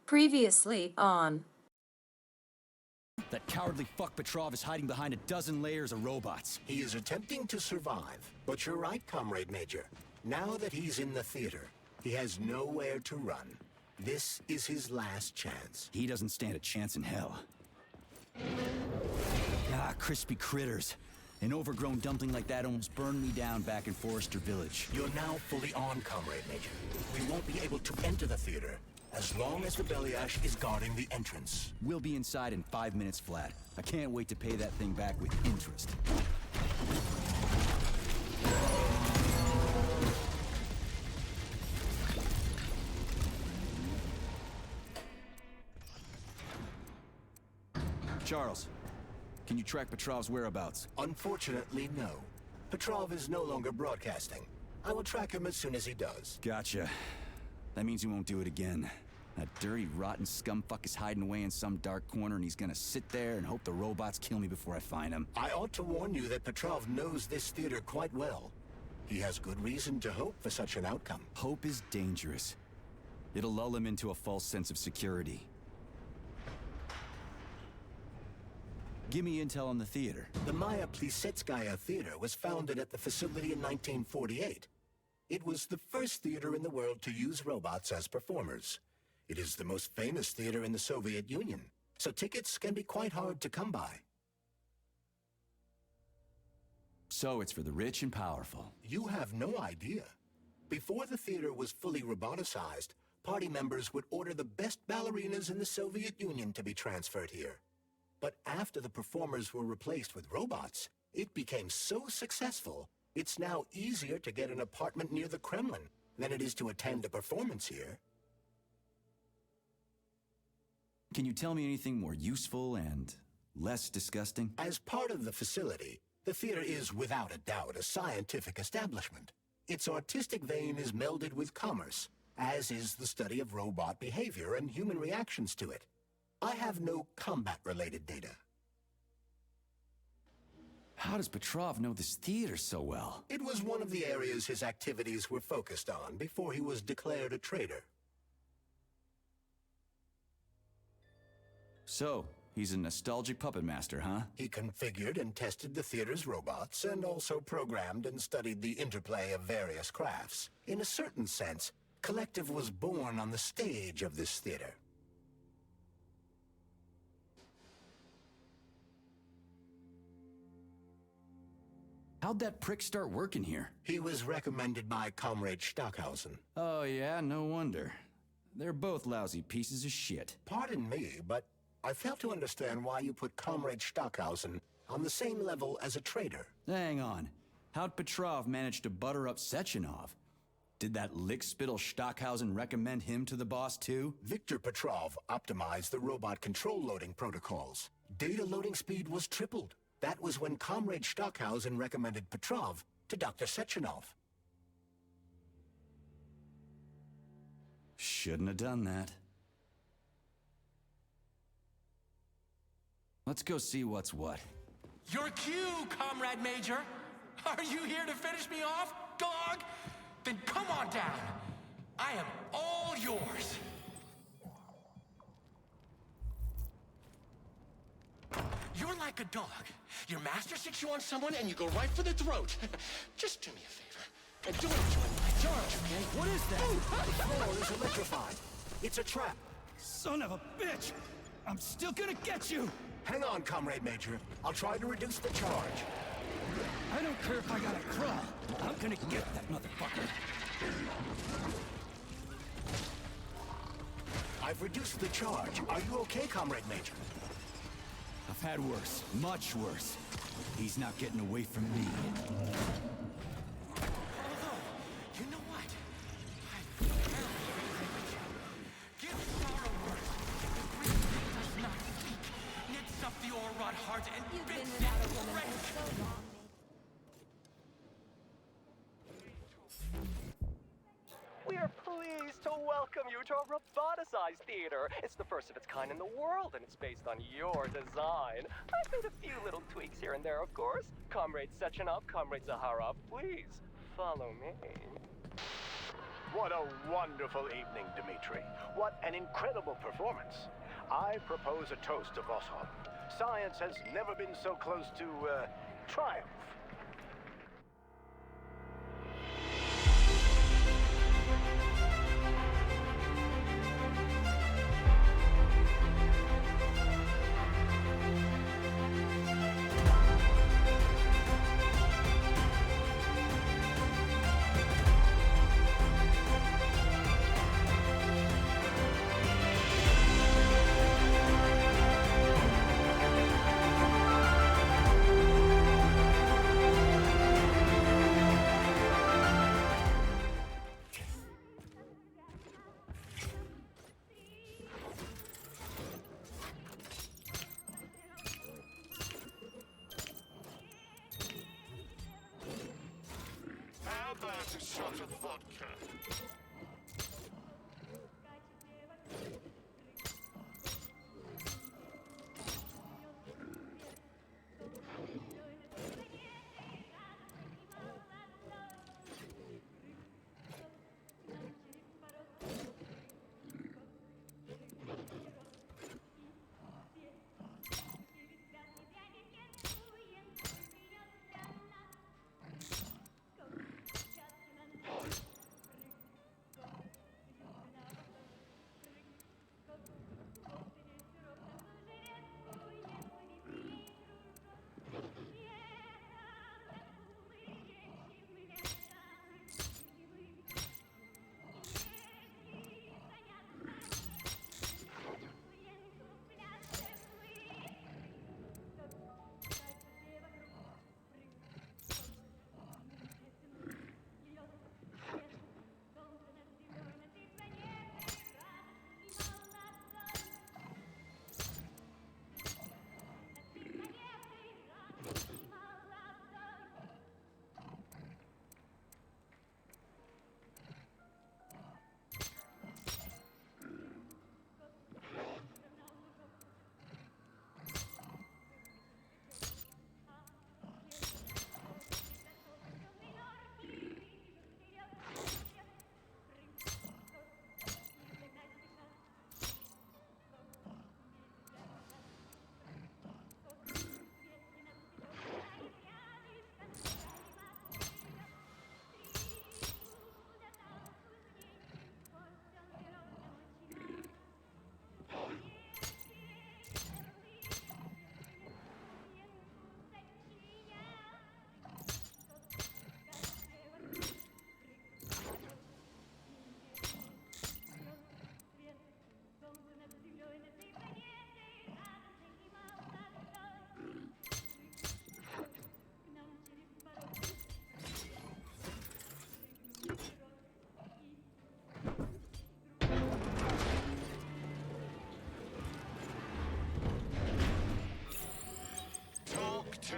Previously on. That cowardly fuck Petrov is hiding behind a dozen layers of robots. He is attempting to survive, but you're right, Comrade Major. Now that he's in the theater, he has nowhere to run. This is his last chance. He doesn't stand a chance in hell. Ah, crispy critters. An overgrown dumpling like that almost burned me down back in Forrester Village. You're now fully on, Comrade Major. We won't be able to enter the theater as long as the Beliash is guarding the entrance. We'll be inside in 5 minutes flat. I can't wait to pay that thing back with interest. Charles, can you track Petrov's whereabouts? Unfortunately, no. Petrov is no longer broadcasting. I will track him as soon as he does. Gotcha. That means he won't do it again. That dirty, rotten scumfuck is hiding away in some dark corner, and he's gonna sit there and hope the robots kill me before I find him. I ought to warn you that Petrov knows this theater quite well. He has good reason to hope for such an outcome. Hope is dangerous. It'll lull him into a false sense of security. Give me intel on the theater. The Maya Plisetskaya Theater was founded at the facility in 1948. It was the first theater in the world to use robots as performers. It is the most famous theater in the Soviet Union, so tickets can be quite hard to come by. So it's for the rich and powerful. You have no idea. Before the theater was fully roboticized, party members would order the best ballerinas in the Soviet Union to be transferred here. But after the performers were replaced with robots, it became so successful, it's now easier to get an apartment near the Kremlin than it is to attend a performance here. Can you tell me anything more useful and less disgusting? As part of the facility, the theater is without a doubt a scientific establishment. Its artistic vein is melded with commerce, as is the study of robot behavior and human reactions to it. I have no combat-related data. How does Petrov know this theater so well? It was one of the areas his activities were focused on before he was declared a traitor. So, he's a nostalgic puppet master, huh? He configured and tested the theater's robots and also programmed and studied the interplay of various crafts. In a certain sense, Collective was born on the stage of this theater. How'd that prick start working here? He was recommended by Comrade Stockhausen. Oh yeah, no wonder. They're both lousy pieces of shit. Pardon me, but I fail to understand why you put Comrade Stockhausen on the same level as a traitor. Hang on. How'd Petrov manage to butter up Sechenov? Did that lick-spittle Stockhausen recommend him to the boss too? Viktor Petrov optimized the robot control loading protocols. Data loading speed was tripled. That was when Comrade Stockhausen recommended Petrov to Dr. Sechenov. Shouldn't have done that. Let's go see what's what. Your cue, Comrade Major! Are you here to finish me off, dog? Then come on down. I am all yours. You're like a dog. Your master sticks you on someone and you go right for the throat. Just do me a favor. And don't enjoy my charge, okay? What is that? The floor is electrified. It's a trap. Son of a bitch! I'm still gonna get you! Hang on, Comrade Major. I'll try to reduce the charge. I don't care if I gotta crawl. I'm gonna get that motherfucker. I've reduced the charge. Are you okay, Comrade Major? I've had worse, much worse. He's not getting away from me. Although, you know what? I very agree with you. Give sorrow words. The grief that does not speak. Knits up the Orrod heart and You've been bits without a it woman red. for so long. We are pleased to welcome you to our roboticized theater. It's the first of its kind in the world, and it's based on your design. I've made a few little tweaks here and there, of course. Comrade Sechenov, Comrade Zaharov, please follow me. What a wonderful evening, Dmitri. What an incredible performance. I propose a toast to Voskhod. Science has never been so close to, triumph.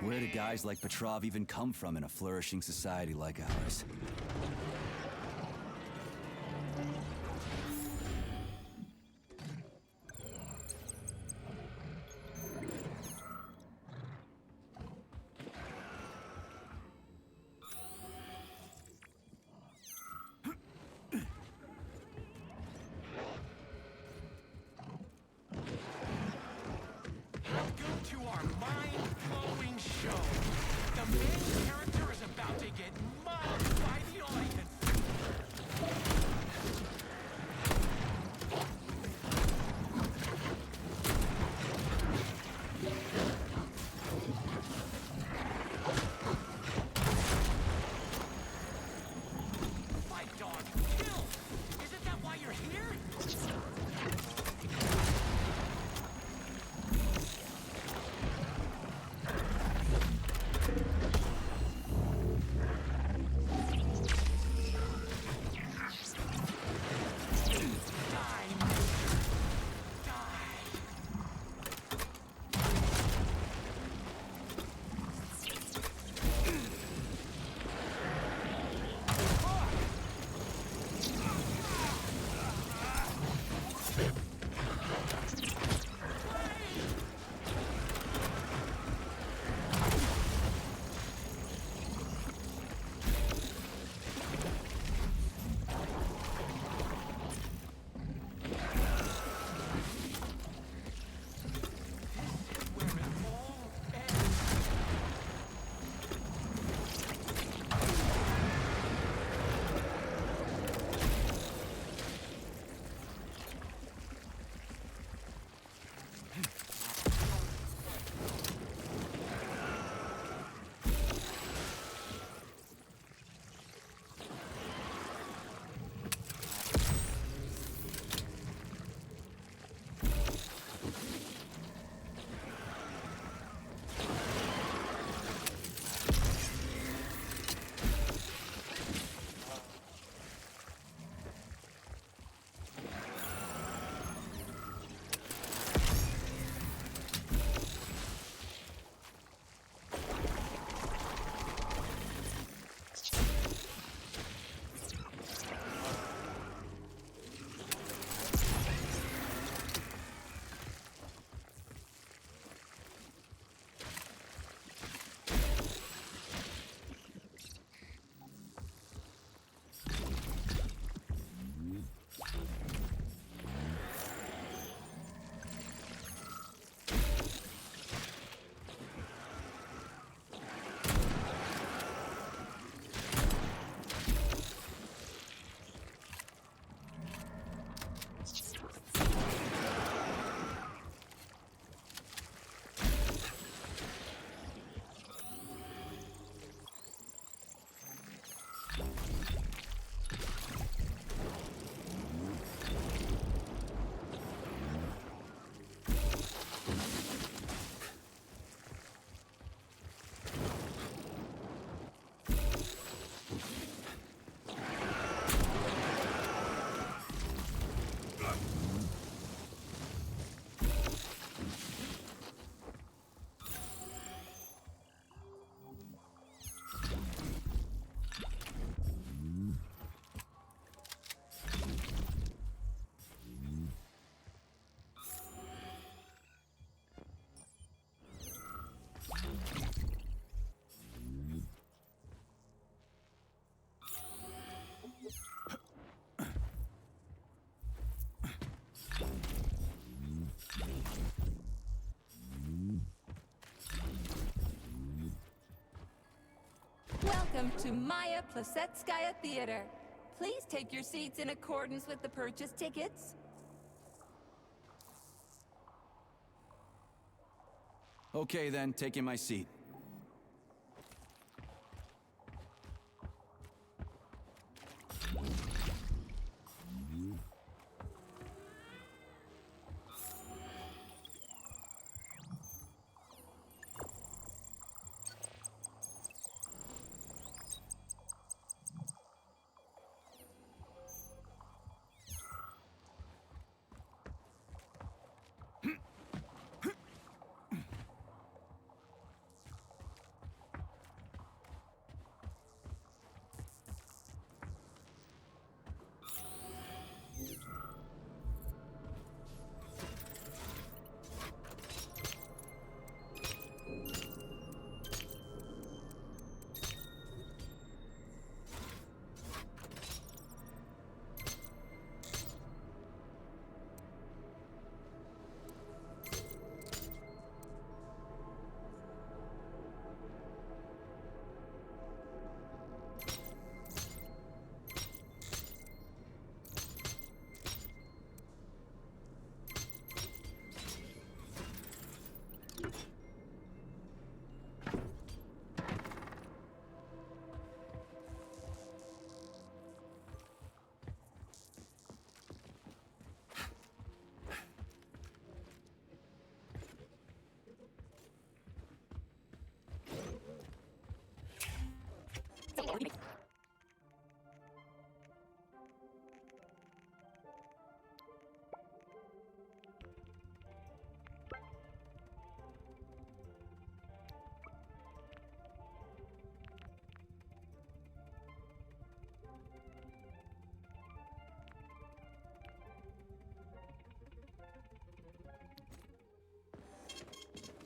Where do guys like Petrov even come from in a flourishing society like ours? Welcome to our mind-blowing show. The main character is about to get mugged by the Welcome to Maya Plasetskaya Theater. Please take your seats in accordance with the purchase tickets. Okay then, taking my seat.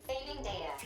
Saving data.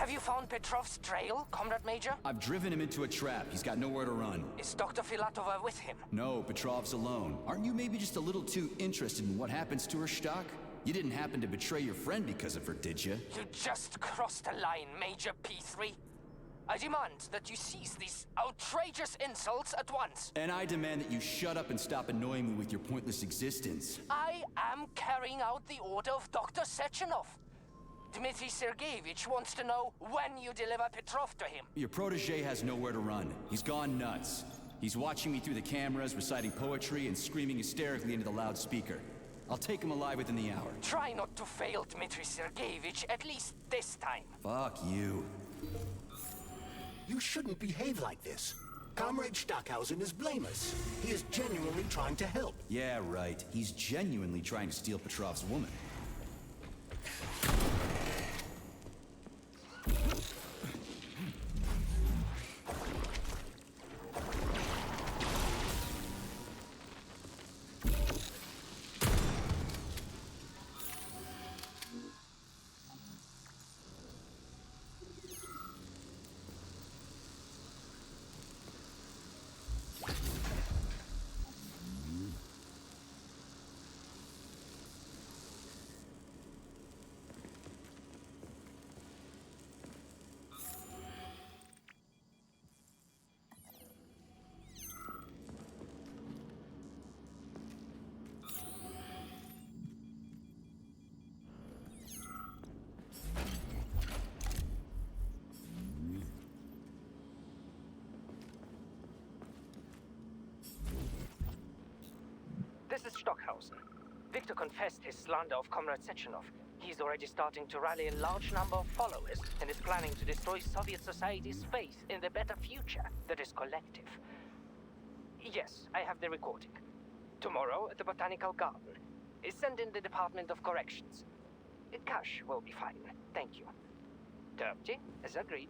Have you found Petrov's trail, Comrade Major? I've driven him into a trap. He's got nowhere to run. Is Dr. Filatova with him? No, Petrov's alone. Aren't you maybe just a little too interested in what happens to her, Stock? You didn't happen to betray your friend because of her, did you? You just crossed a line, Major P3. I demand that you cease these outrageous insults at once. And I demand that you shut up and stop annoying me with your pointless existence. I am carrying out the order of Dr. Sechenov. Dmitry Sergeyevich wants to know when you deliver Petrov to him. Your protege has nowhere to run. He's gone nuts. He's watching me through the cameras, reciting poetry, and screaming hysterically into the loudspeaker. I'll take him alive within the hour. Try not to fail, Dmitry Sergeyevich, at least this time. Fuck you. You shouldn't behave like this. Comrade Stockhausen is blameless. He is genuinely trying to help. Yeah, right. He's genuinely trying to steal Petrov's woman. Stockhausen. Victor confessed his slander of Comrade Sechenov. He's already starting to rally a large number of followers and is planning to destroy Soviet society's faith in the better future that is collective. Yes, I have the recording. Tomorrow at the Botanical Garden. Send in the Department of Corrections. Cash will be fine, thank you. 30, as agreed.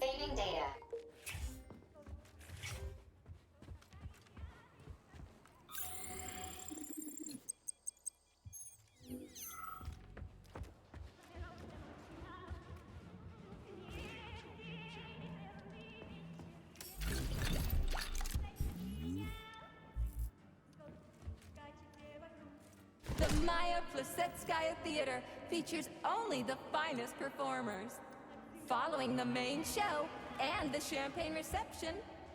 Saving data. The Maya Plisetskaya Theater features only the finest performers. Following the main show and the champagne reception,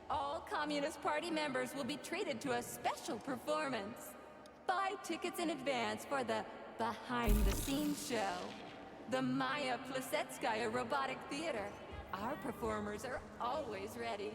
all Communist Party members will be treated to a special performance. Buy tickets in advance for the behind-the-scenes show. The Maya Plisetskaya Robotic Theater. Our performers are always ready.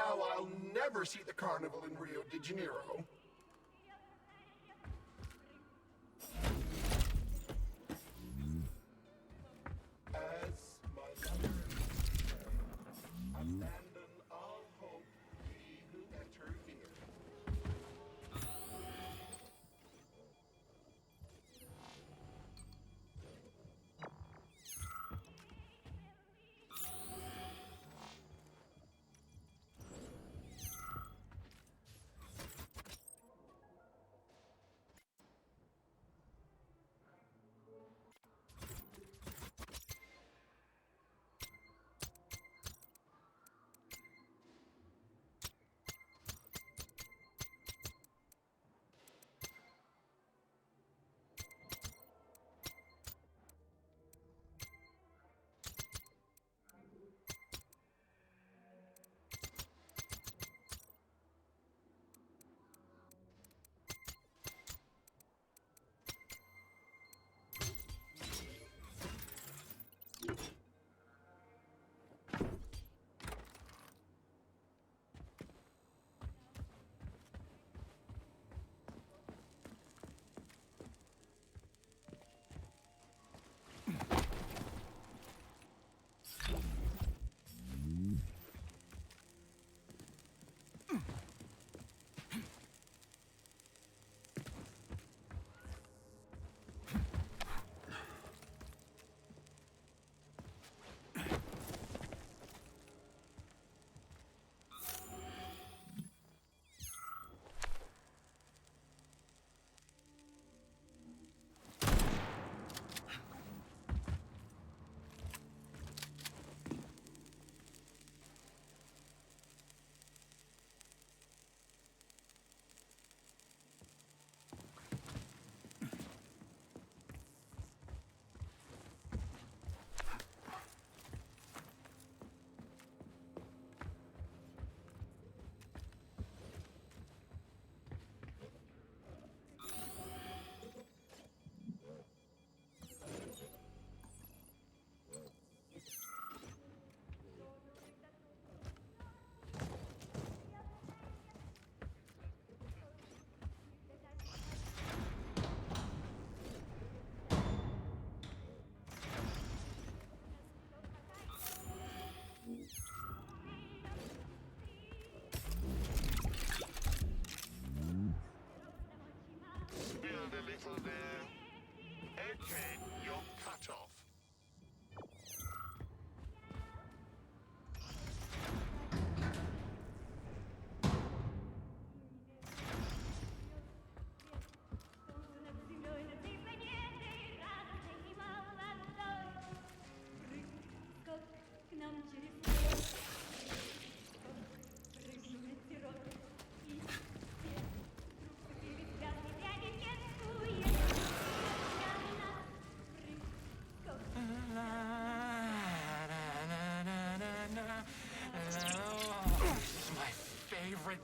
Now I'll never see the carnival in Rio de Janeiro. As my mother abandon all hope, ye who enter here.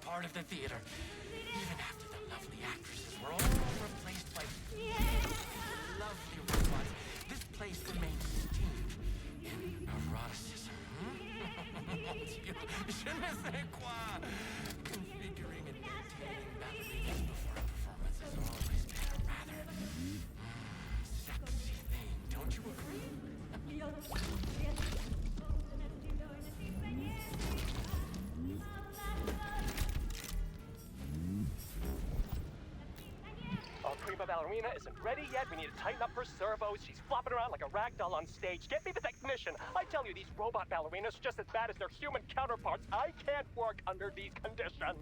Part of the theater. Even after the lovely actresses were all replaced by lovely robots, this place remains steeped in eroticism. Je ne sais quoi. Configuring and maintaining ballerinas before a performance has always been a rather sexy thing. Don't you agree? Prima ballerina isn't ready yet. We need to tighten up her servos. She's flopping around like a rag doll on stage. Get me the technician. I tell you, these robot ballerinas are just as bad as their human counterparts. I can't work under these conditions.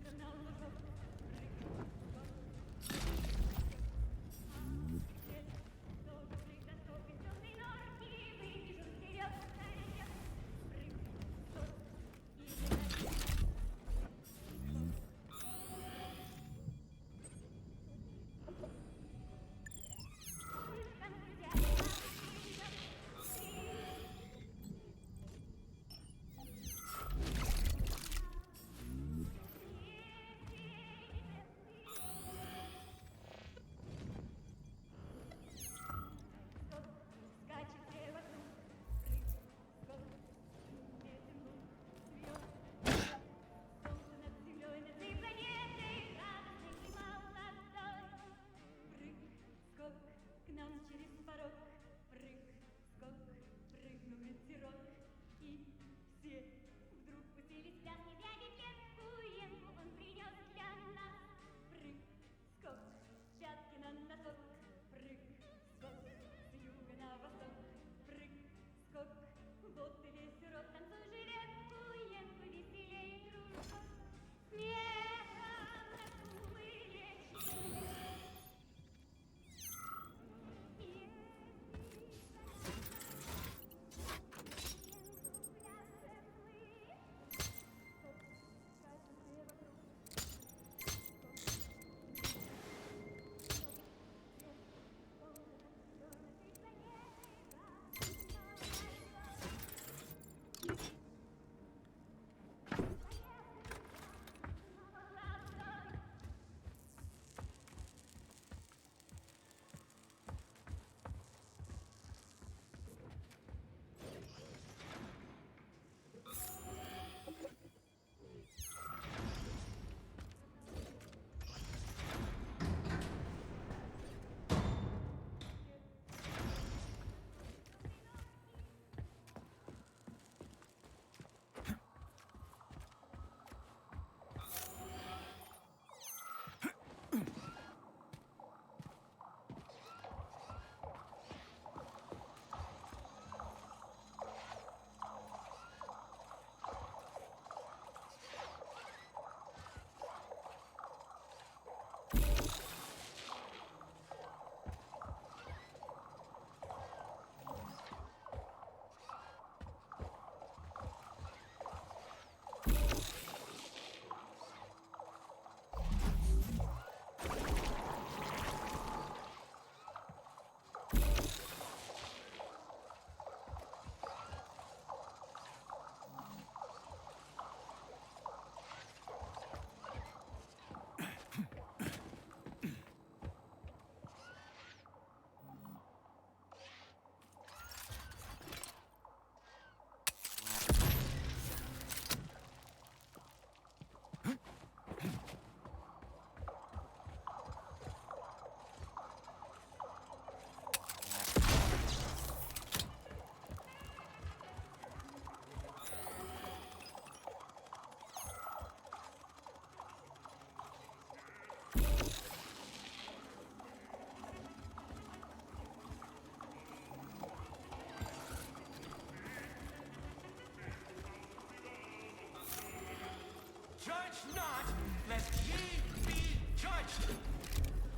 Judge not, lest ye be judged.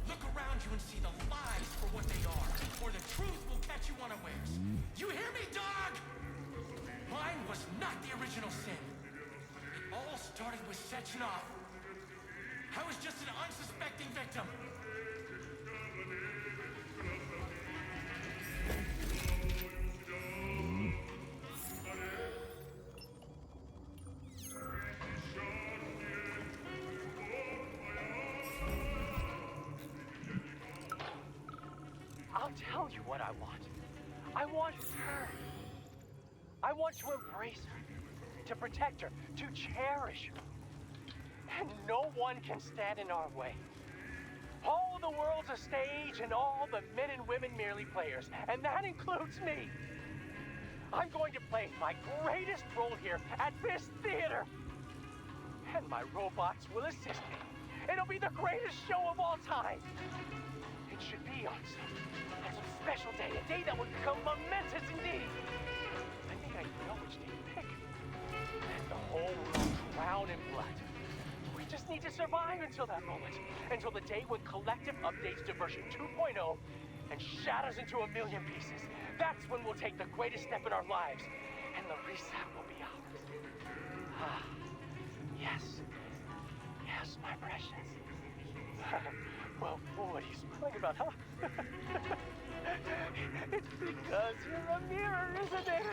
Look around you and see the lies for what they are, or the truth will catch you unawares. You hear me, dog? Mine was not the original sin. It all started with Sechenov. I was just an unsuspecting victim. I'll tell you what I want. I want her. I want to embrace her, to protect her, to cherish her. And no one can stand in our way. All the world's a stage and all the men and women merely players, and that includes me. I'm going to play my greatest role here at this theater. And my robots will assist me. It'll be the greatest show of all time. It should be on some special day, a day that will become momentous indeed. I think I know which day to pick. And the whole world drown in blood. We just need to survive until that moment. Until the day when Collective updates to version 2.0 and shatters into a million pieces. That's when we'll take the greatest step in our lives. And the reset will be ours. Ah, yes. Yes, my precious. Well, what are you smiling about, huh? It's because you're a mirror, isn't it?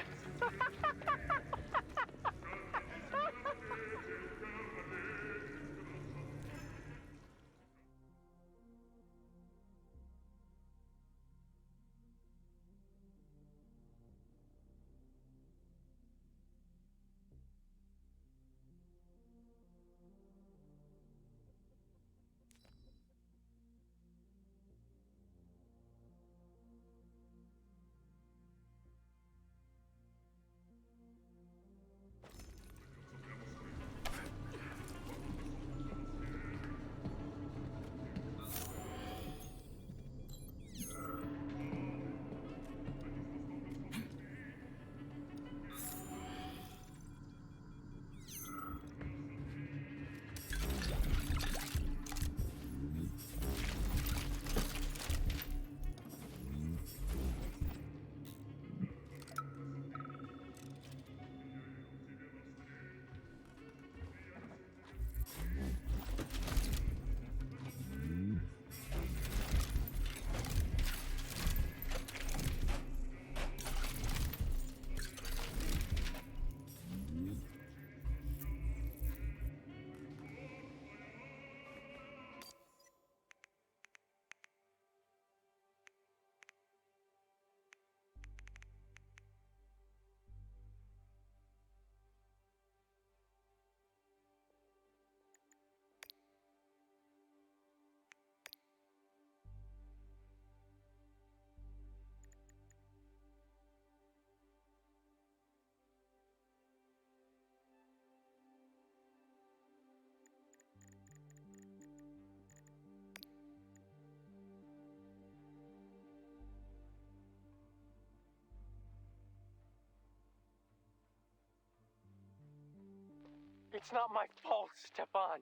It's not my fault, Stefan.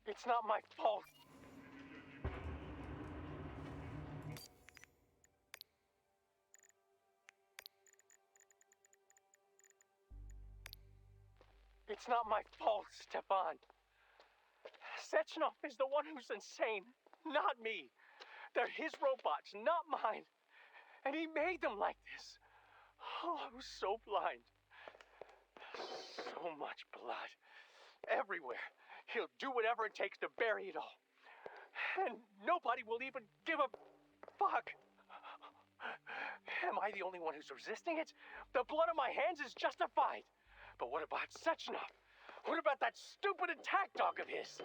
It's not my fault. It's not my fault, Stefan. Sechenov is the one who's insane, not me. They're his robots, not mine. And he made them like this. Oh, I was so blind. So much blood. Everywhere. He'll do whatever it takes to bury it all. And nobody will even give a fuck. Am I the only one who's resisting it? The blood on my hands is justified. But what about Sechenov? What about that stupid attack dog of his?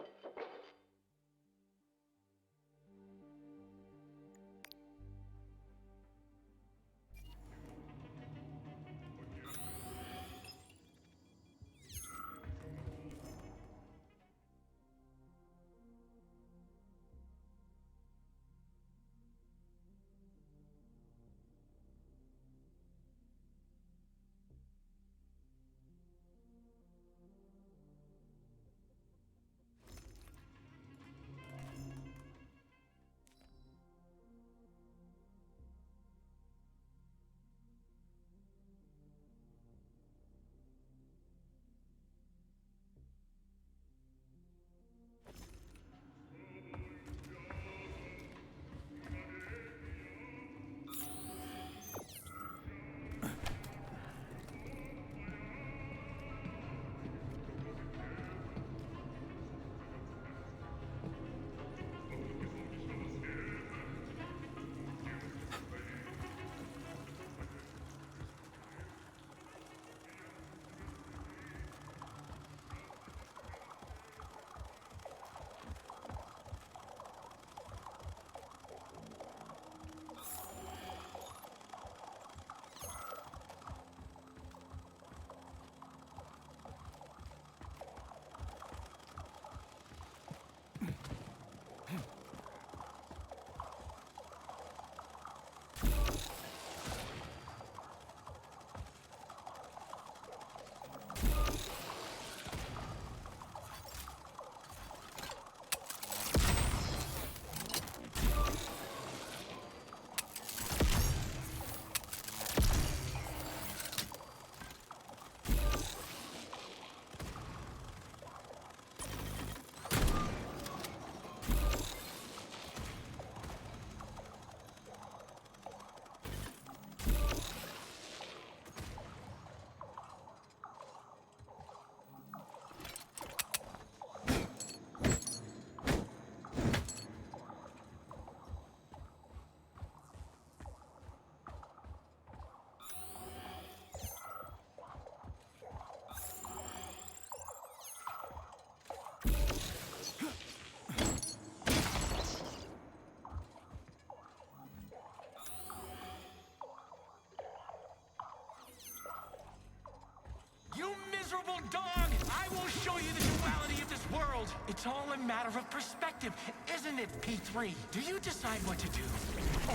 you the duality of this world. It's all a matter of perspective, isn't it, P3? Do you decide what to do?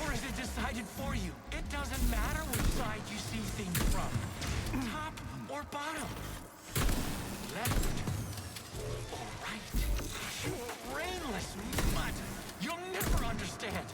Or is it decided for you? It doesn't matter which side you see things from. Top or bottom. Left or right. You brainless mutt. You'll never understand.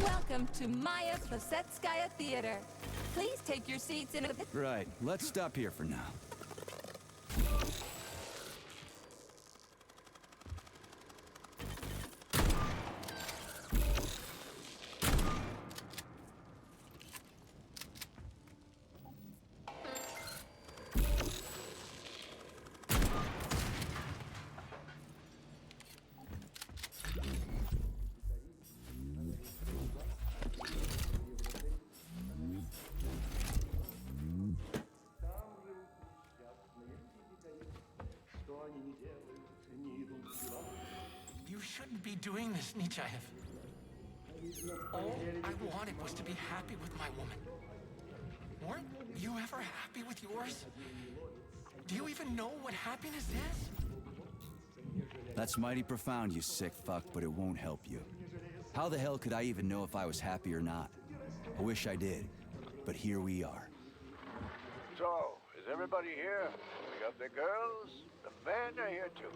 Welcome to Maya Plasetskaya Theater. Please take your seats in a... Right, let's stop here for now. You shouldn't be doing this, Nietzscheev. All I wanted was to be happy with my woman. Weren't you ever happy with yours? Do you even know what happiness is? That's mighty profound, you sick fuck, but it won't help you. How the hell could I even know if I was happy or not? I wish I did, but here we are. So, is everybody here? We got the girls, the men are here too.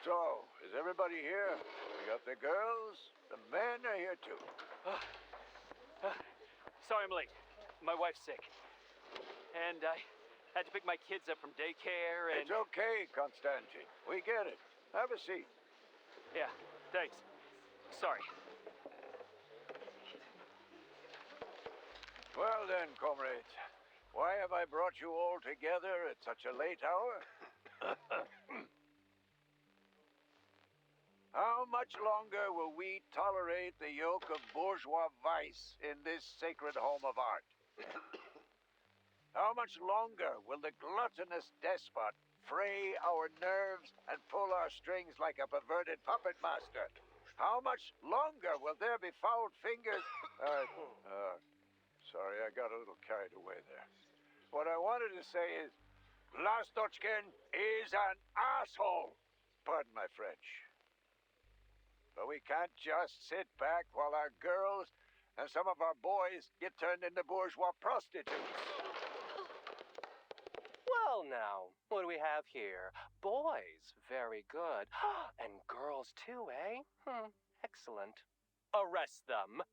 So, is everybody here? We got the girls, the men are here too. Sorry I'm late. My wife's sick. And I had to pick my kids up from daycare and... It's okay, Konstantin. We get it. Have a seat. Yeah, thanks. Sorry. Well then, comrades. Why have I brought you all together at such a late hour? How much longer will we tolerate the yoke of bourgeois vice in this sacred home of art? How much longer will the gluttonous despot fray our nerves and pull our strings like a perverted puppet master? How much longer will there be foul fingers? Sorry, I got a little carried away there. What I wanted to say is, Lastochkin is an asshole. Pardon my French. But we can't just sit back while our girls and some of our boys get turned into bourgeois prostitutes. Well now, what do we have here? Boys, very good. And girls too, eh? Excellent. Arrest them.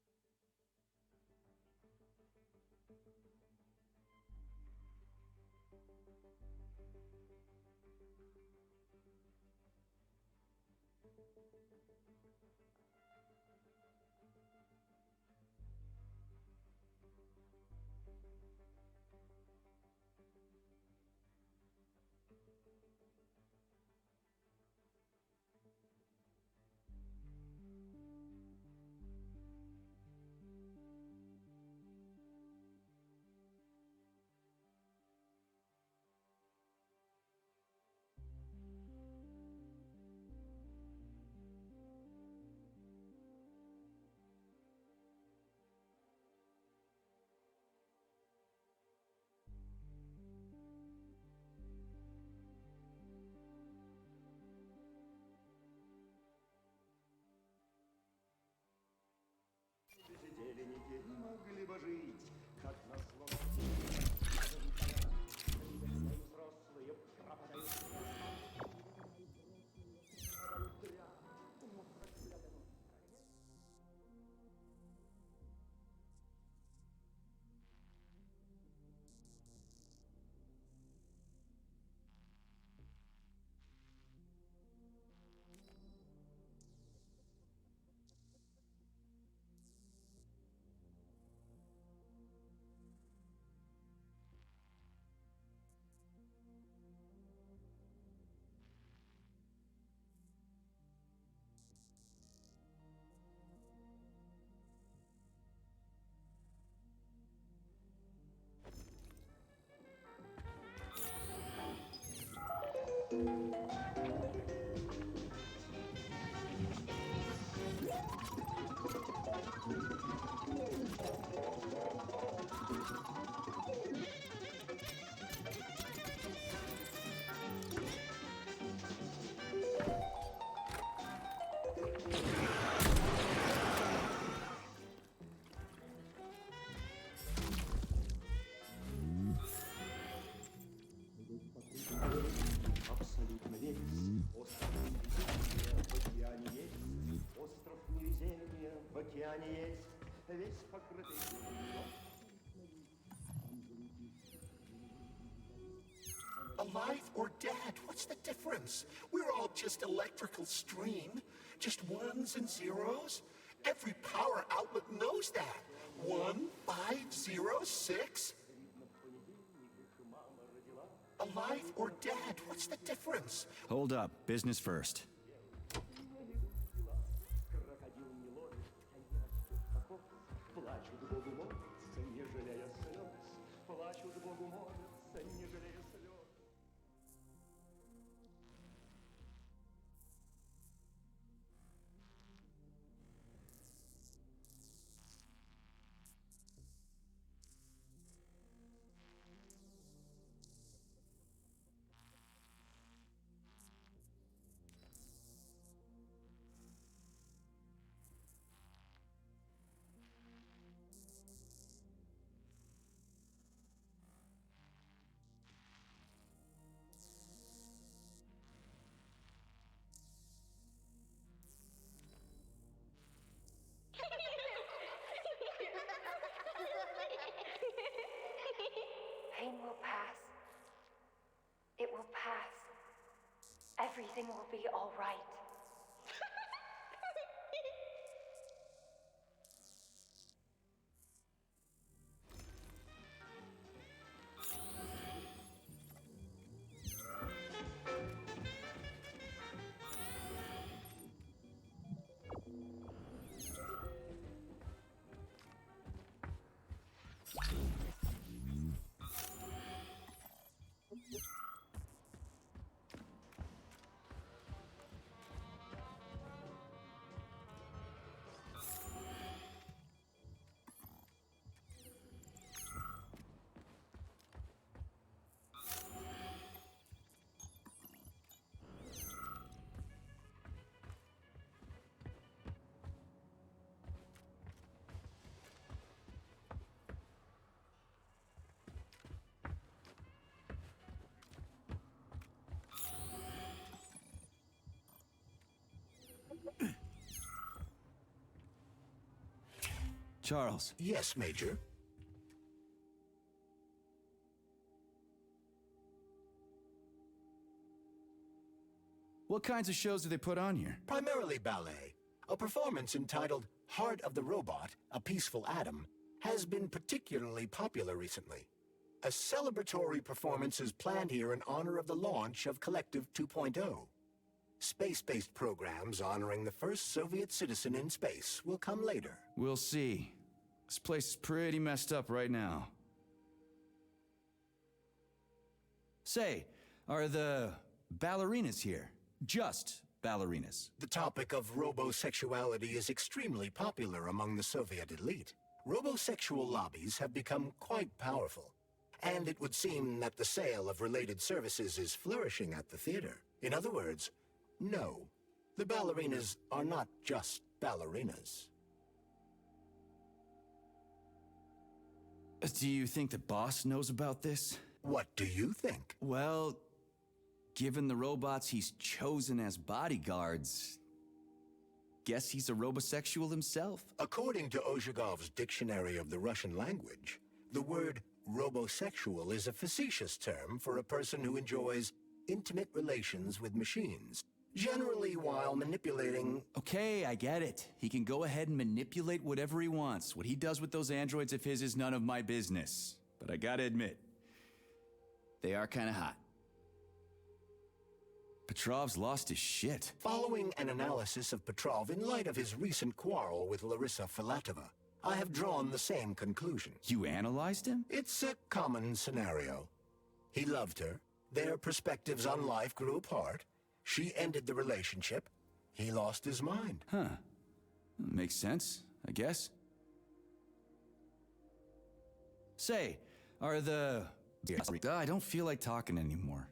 Alive or dead? What's the difference? We're all just electrical stream. Just ones and zeros. Every power outlet knows that. 1506? Alive or dead? What's the difference? Hold up. Business first. Pain will pass. It will pass. Everything will be all right. Charles. Yes, Major. What kinds of shows do they put on here? Primarily ballet. A performance entitled Heart of the Robot, A Peaceful Atom, has been particularly popular recently. A celebratory performance is planned here in honor of the launch of Collective 2.0. Space-based programs honoring the first Soviet citizen in space will come later. We'll see. This place is pretty messed up right now. Say, are the ballerinas here? Just ballerinas? The topic of robosexuality is extremely popular among the Soviet elite. Robosexual lobbies have become quite powerful, and it would seem that the sale of related services is flourishing at the theater. In other words, no, the ballerinas are not just ballerinas. Do you think the boss knows about this? What do you think? Well, given the robots he's chosen as bodyguards, guess he's a robosexual himself. According to Ozhigov's Dictionary of the Russian Language, the word robosexual is a facetious term for a person who enjoys intimate relations with machines, generally while manipulating... Okay, I get it. He can go ahead and manipulate whatever he wants. What he does with those androids of his is none of my business. But I gotta admit, they are kinda hot. Petrov's lost his shit. Following an analysis of Petrov in light of his recent quarrel with Larissa Filatova, I have drawn the same conclusion. You analyzed him? It's a common scenario. He loved her. Their perspectives on life grew apart. She ended the relationship. He lost his mind. Huh. Makes sense, I guess. Say, are the... I don't feel like talking anymore.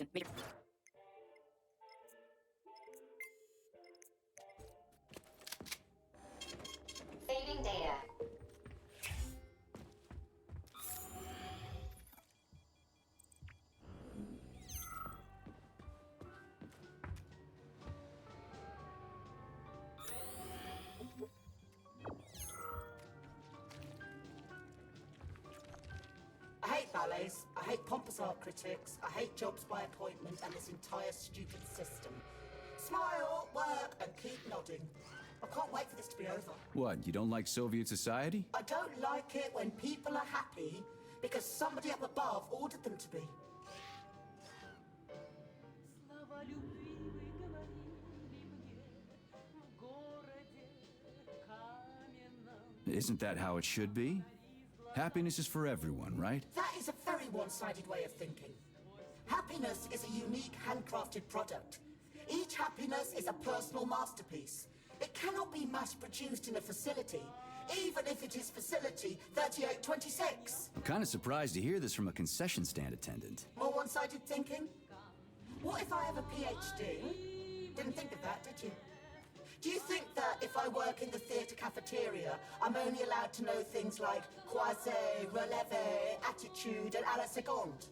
Location. Major. Saving data. I hate ballets, I hate pompous art critics, I hate jobs by appointment and this entire stupid system. Smile, work, and keep nodding. I can't wait for this to be over. What, you don't like Soviet society? I don't like it when people are happy because somebody up above ordered them to be. Isn't that how it should be? Happiness is for everyone, right? That is a very one-sided way of thinking. Happiness is a unique, handcrafted product. Each happiness is a personal masterpiece. It cannot be mass-produced in a facility, even if it is facility 3826. I'm kind of surprised to hear this from a concession stand attendant. More one-sided thinking? What if I have a PhD? Didn't think of that, did you? Do you think that if I work in the theatre cafeteria, I'm only allowed to know things like croisé, relevé, attitude, and à la seconde?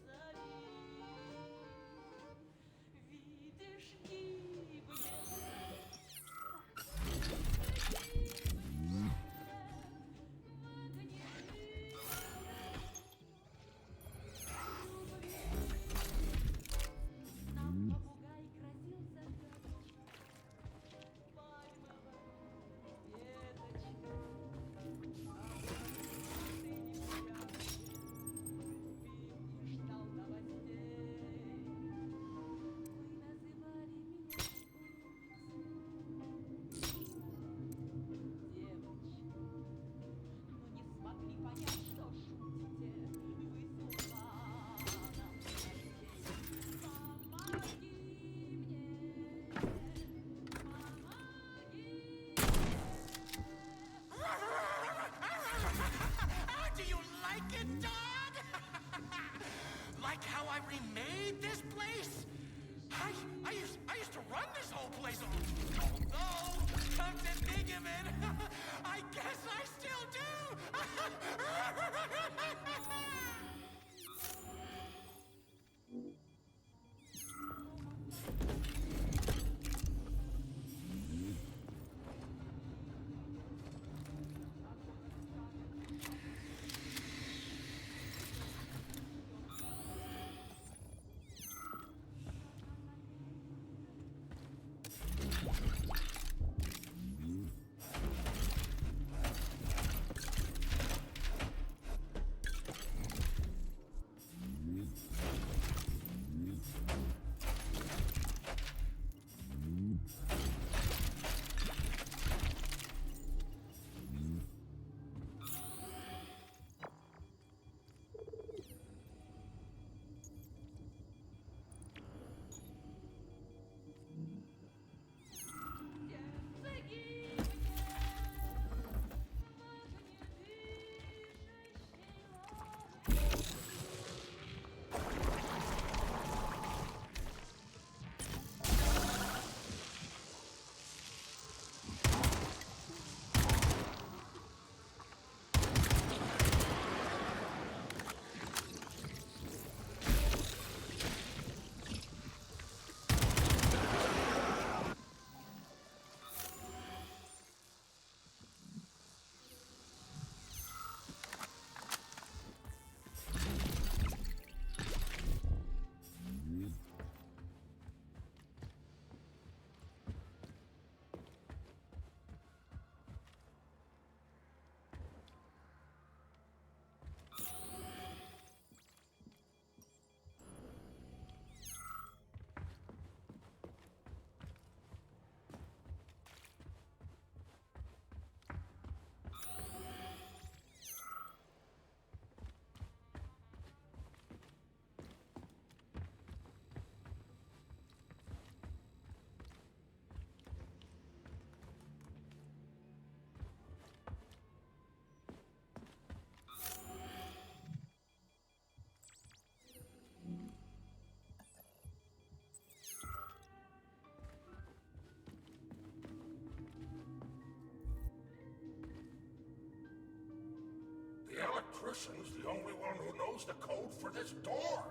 The electrician's the only one who knows the code for this door.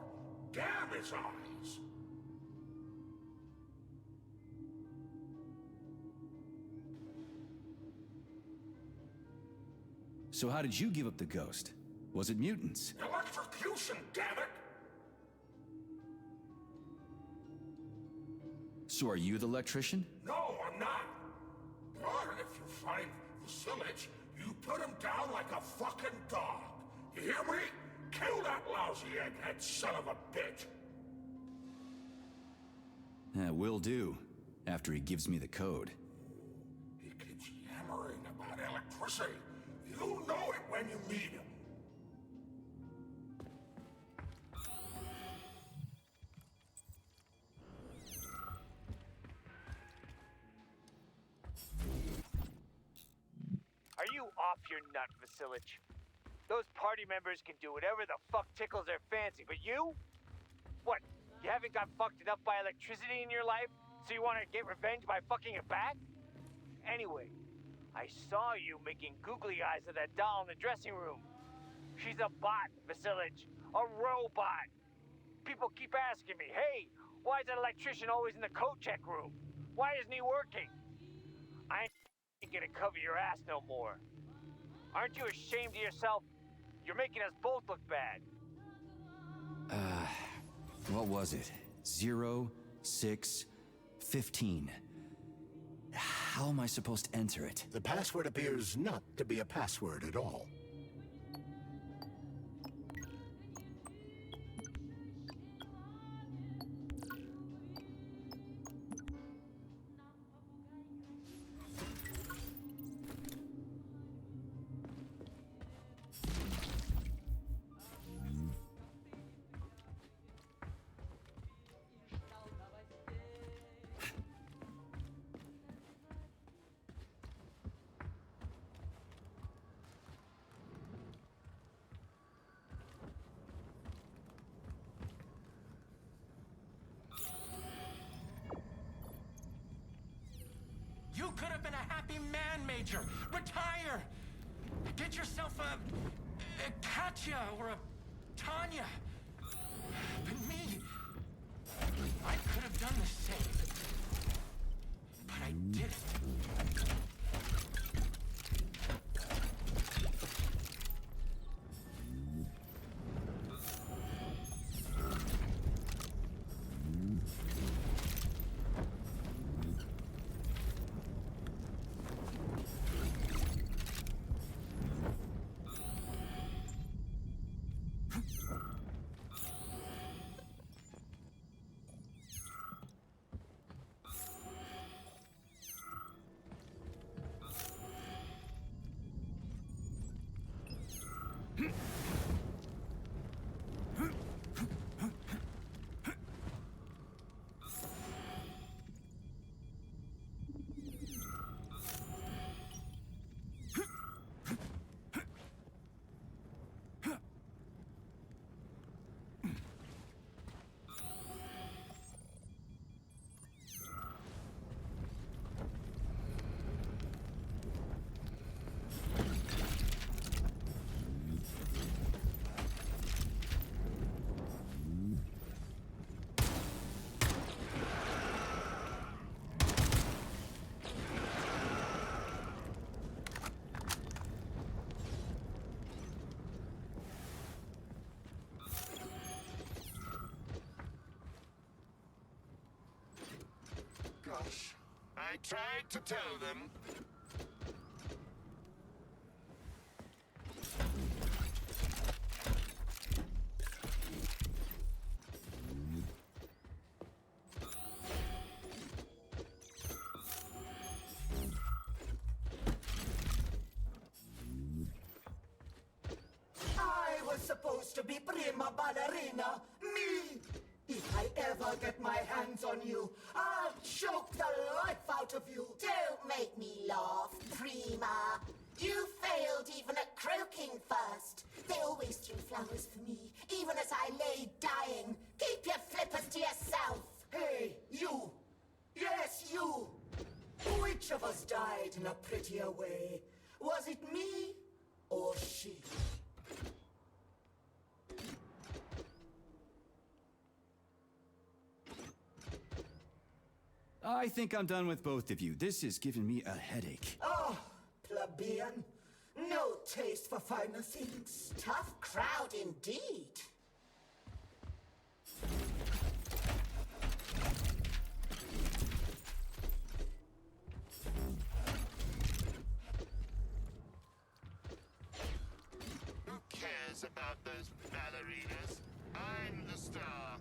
Damn his eyes! So how did you give up the ghost? Was it mutants? Electrocution, damn it! So are you the electrician? No, I'm not. But if you find Vasilich, you put him down like a fucking dog. You hear me? Kill that lousy egghead son of a bitch! Will do. After he gives me the code. He keeps yammering about electricity. You'll know it when you meet him. Are you off your nut, Vasilich? Those party members can do whatever the fuck tickles their fancy, but you? What, you haven't got fucked enough by electricity in your life, so you want to get revenge by fucking it back? Anyway, I saw you making googly eyes at that doll in the dressing room. She's a bot, Vasilich. A robot. People keep asking me, hey, why is that electrician always in the coat check room? Why isn't he working? I ain't gonna cover your ass no more. Aren't you ashamed of yourself? You're making us both look bad. What was it? 0, 6, 15. How am I supposed to enter it? The password appears not to be a password at all. You could have been a happy man, Major. Retire. Get yourself a Katya or a Tanya. But me, I could have done the same. But I didn't. Gosh, I tried to tell them. I was supposed to be prima ballerina. Me! If I ever get my hands on you, I'll choke the life out of you. Don't make me laugh, Prima. You failed even at croaking first. They always threw flowers for me, even as I lay dying. Keep your flippers to yourself. Hey, you! Yes, you! Which of us died in a prettier way? Was it me or she? I think I'm done with both of you. This is giving me a headache. Oh, plebeian. No taste for finer things. Tough crowd indeed. Who cares about those ballerinas? I'm the star.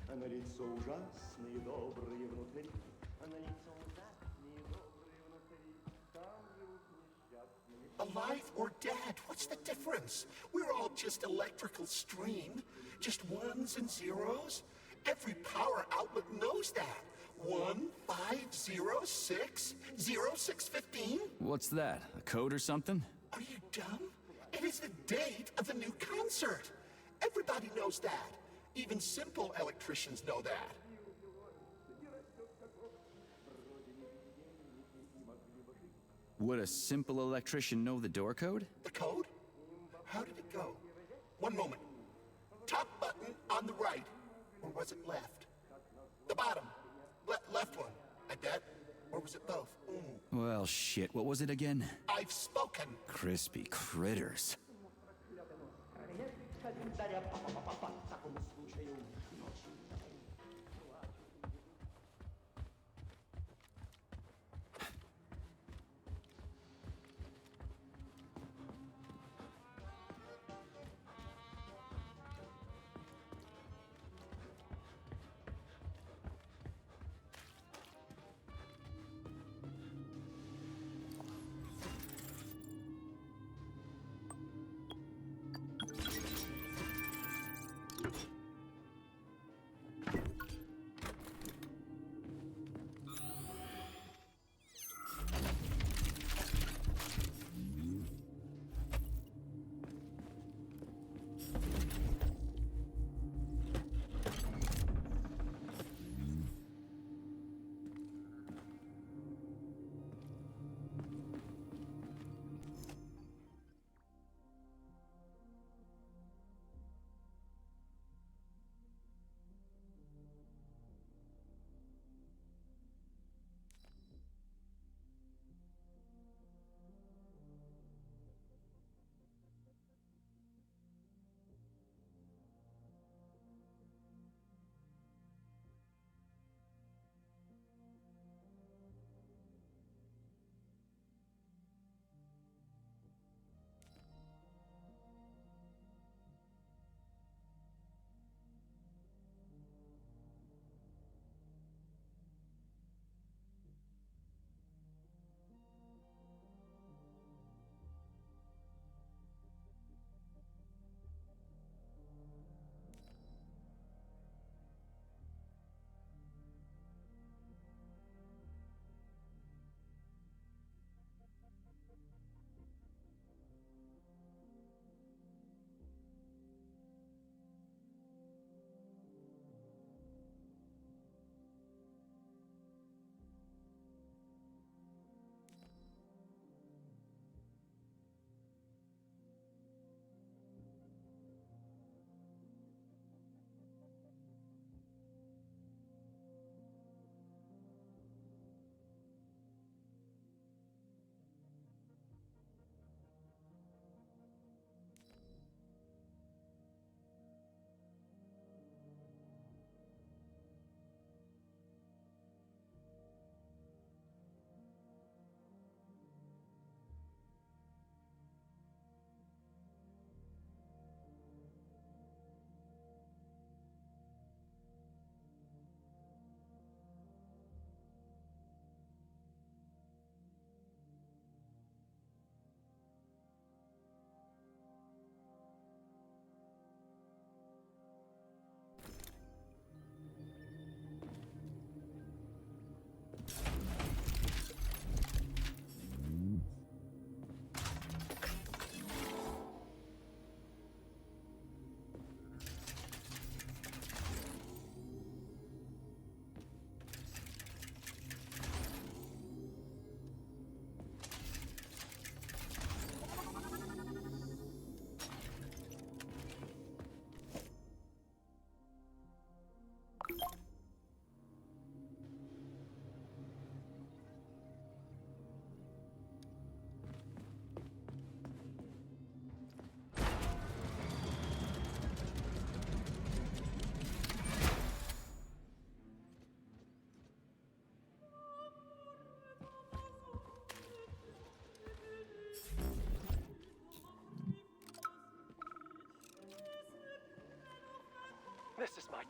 А на лицо ужасные, добрые внутри. А на лицо ужасные, добрые внутри. Там живут несчастные. Alive or dead, what's the difference? We're all just electrical stream. Just ones and zeros. Every power outlet knows that. 1 5 0 6 0 6 15. What's that? A code or something? Are you dumb? It is the date of the new concert. Everybody knows that. Even simple electricians know that. Would a simple electrician know the door code? The code? How did it go? One moment. Top button on the right. Or was it left? The bottom. Left one. Like that? Or was it both? Well, shit. What was it again? I've spoken. Crispy critters.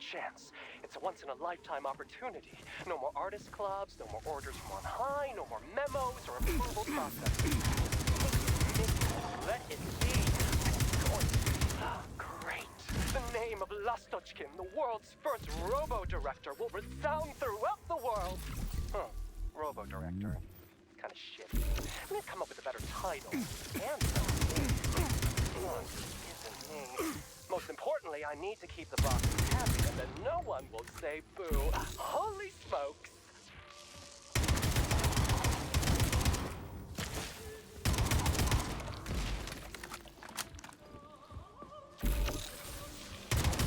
chance. It's a once-in-a-lifetime opportunity. No more artist clubs, no more orders from on high, no more memos or approval processes. Let it be. Great. The name of Lastochkin, the world's first robo-director, will resound throughout the world. Robo-director. Kind of shitty. I'm gonna come up with a better title. And most importantly, I need to keep the boss happy and then no one will say boo. Holy smokes!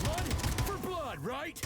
Blood for blood, right?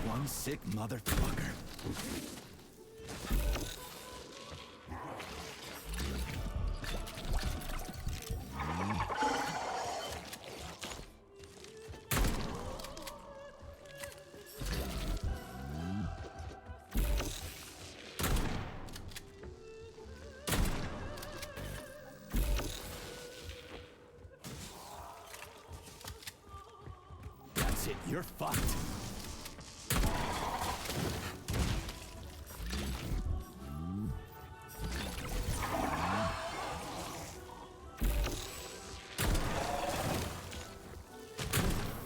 One sick motherfucker. That's it, you're fucked.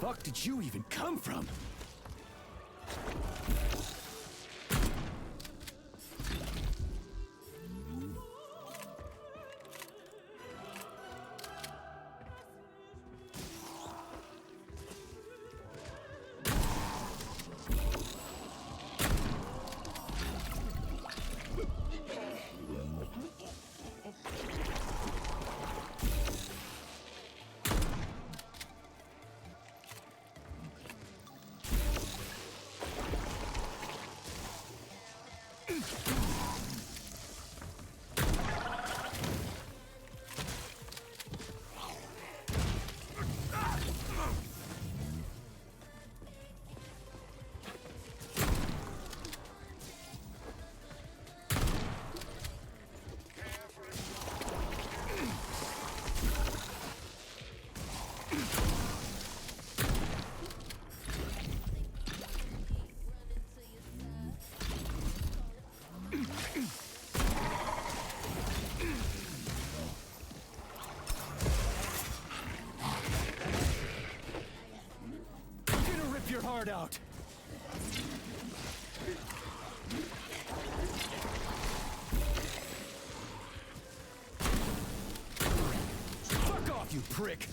Fuck did you even come from? Your heart out. Fuck off, you prick.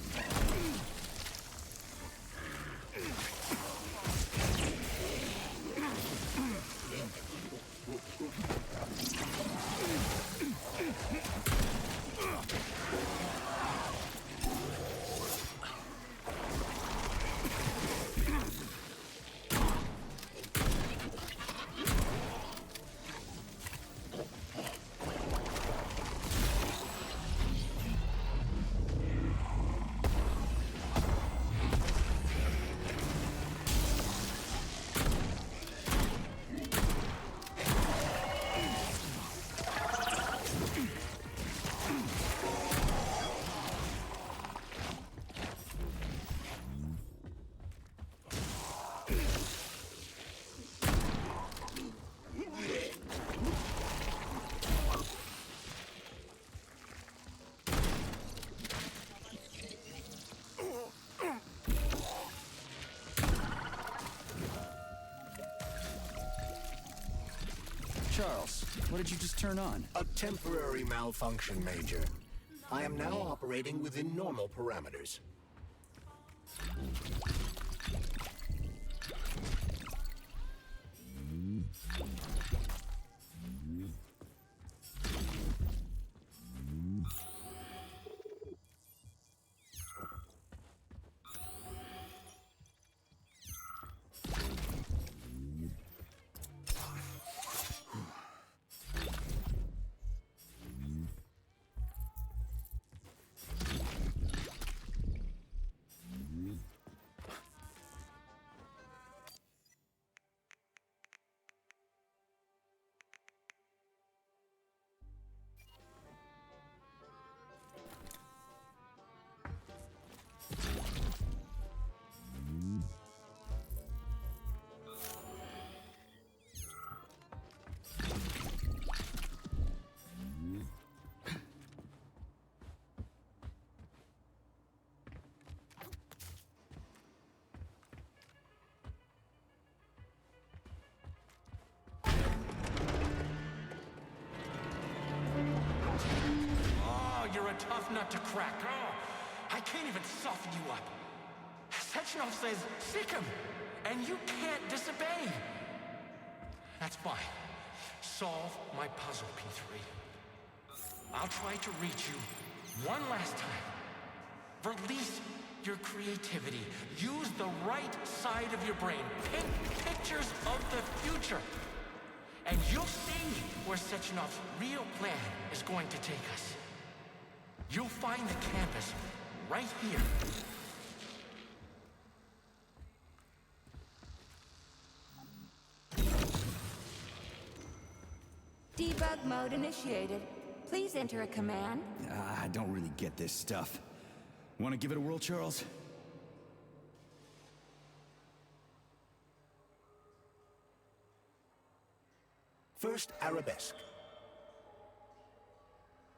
Charles, What did you just turn on? A temporary malfunction, Major. I am now operating within normal parameters. You're a tough nut to crack. Oh, I can't even soften you up. Sechenov says, sick him, and you can't disobey. That's fine. Solve my puzzle, P3. I'll try to reach you one last time. Release your creativity. Use the right side of your brain. Paint pictures of the future. And you'll see where Sechenov's real plan is going to take us. You'll find the campus right here. Debug mode initiated. Please enter a command. I don't really get this stuff. Want to give it a whirl, Charles? First, arabesque.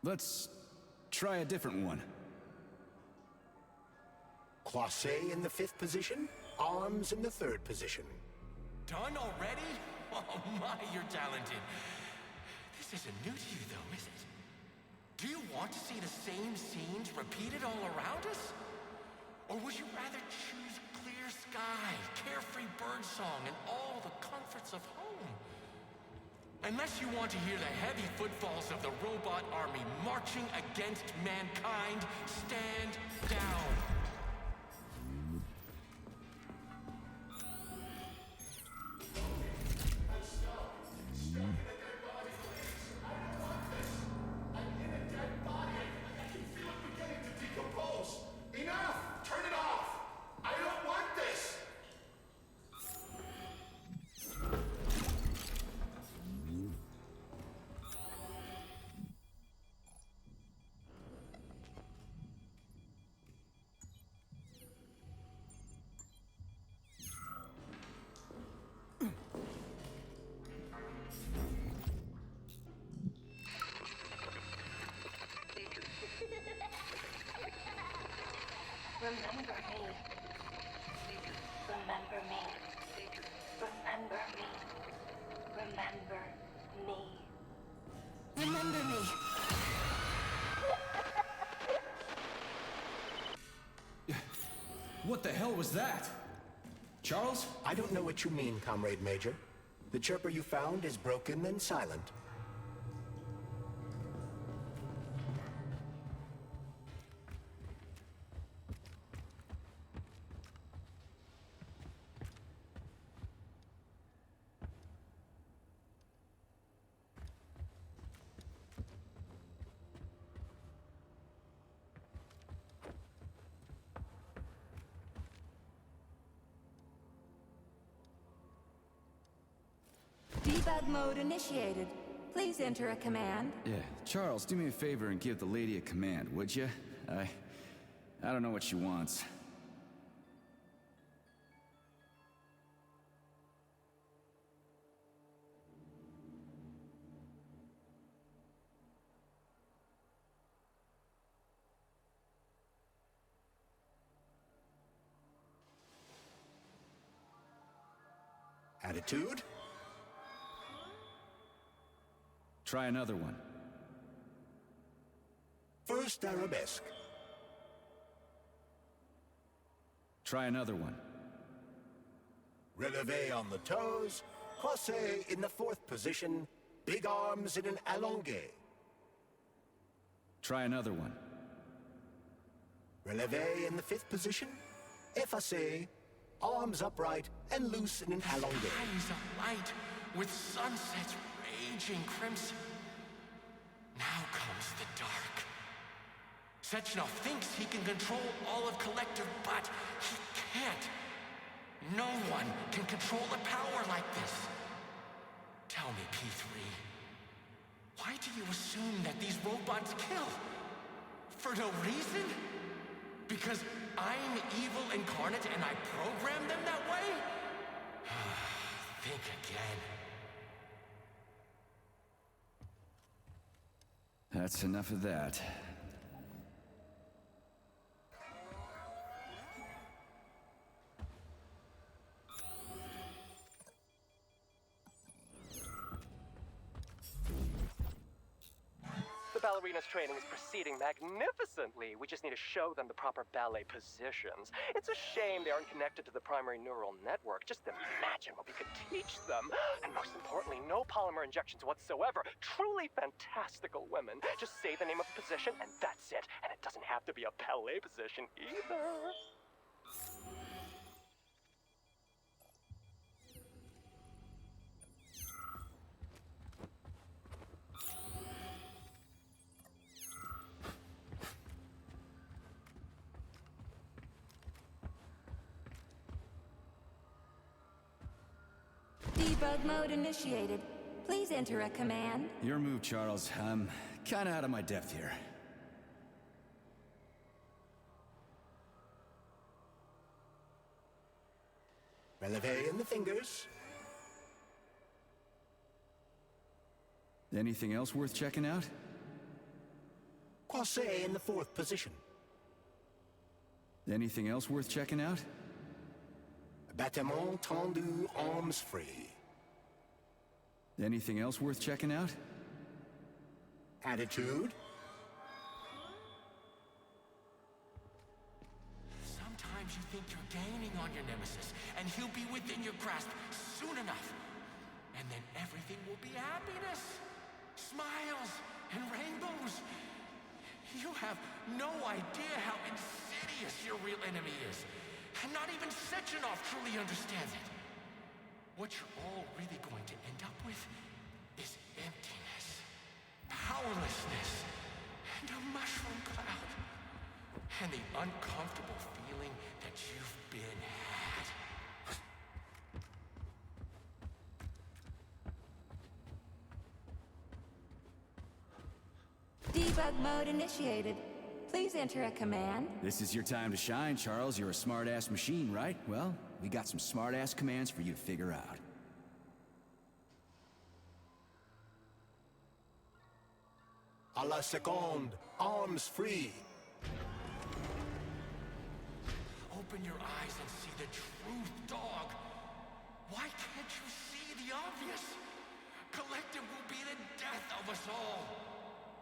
Let's try a different one. Croisset in the 5th position, arms in the 3rd position. Done already? Oh my, you're talented. This isn't new to you though, is it? Do you want to see the same scenes repeated all around us? Or would you rather choose clear sky, carefree birdsong, and all the comforts of home? Unless you want to hear the heavy footfalls of the robot army marching against mankind, stand down. Enough! Turn it off! I don't want this! Remember me. Remember me. Remember me. Remember me. Remember me. What the hell was that? Charles? I don't know what you mean, Comrade Major. The chirper you found is broken and silent. Debug mode initiated. Please enter a command. Yeah, Charles, do me a favor and give the lady a command, would you? I don't know what she wants. Attitude? Try another one. First arabesque. Try another one. Releve on the toes, croisé in the fourth position, big arms in an allongé. Try another one. Releve in the fifth position, effacé, arms upright and loose in an allongé. Eyes of light with sunsets raging crimson. Now comes the dark. Sechenov thinks he can control all of Collective, but he can't. No one can control the power like this. Tell me, P3, why do you assume that these robots kill? For no reason? Because I'm evil incarnate and I programmed them that way? Think again. That's enough of that. The ballerina's training is proceeding magnificently. We just need to show them the proper ballet positions. It's a shame they aren't connected to the primary neural network. Just imagine what we could teach them. And most importantly, no polymer injections whatsoever. Truly fantastical women. Just say the name of the position and that's it. And it doesn't have to be a ballet position either. Debug mode initiated. Please enter a command. Your move, Charles. I'm kinda out of my depth here. Releve in the fingers. Anything else worth checking out? Croisé in the fourth position. Anything else worth checking out? Battement tendu, arms free. Anything else worth checking out? Attitude. Sometimes you think you're gaining on your nemesis, and he'll be within your grasp soon enough. And then everything will be happiness, smiles, and rainbows. You have no idea how insidious your real enemy is. And not even Sechenov truly understands it. What you're all really going to end up with is emptiness, powerlessness, and a mushroom cloud. And the uncomfortable feeling that you've been had. Debug mode initiated. Please enter a command. This is your time to shine, Charles. You're a smart-ass machine, right? Well, we got some smart-ass commands for you to figure out. A la seconde, arms free. Open your eyes and see the truth, dog. Why can't you see the obvious? Collective will be the death of us all.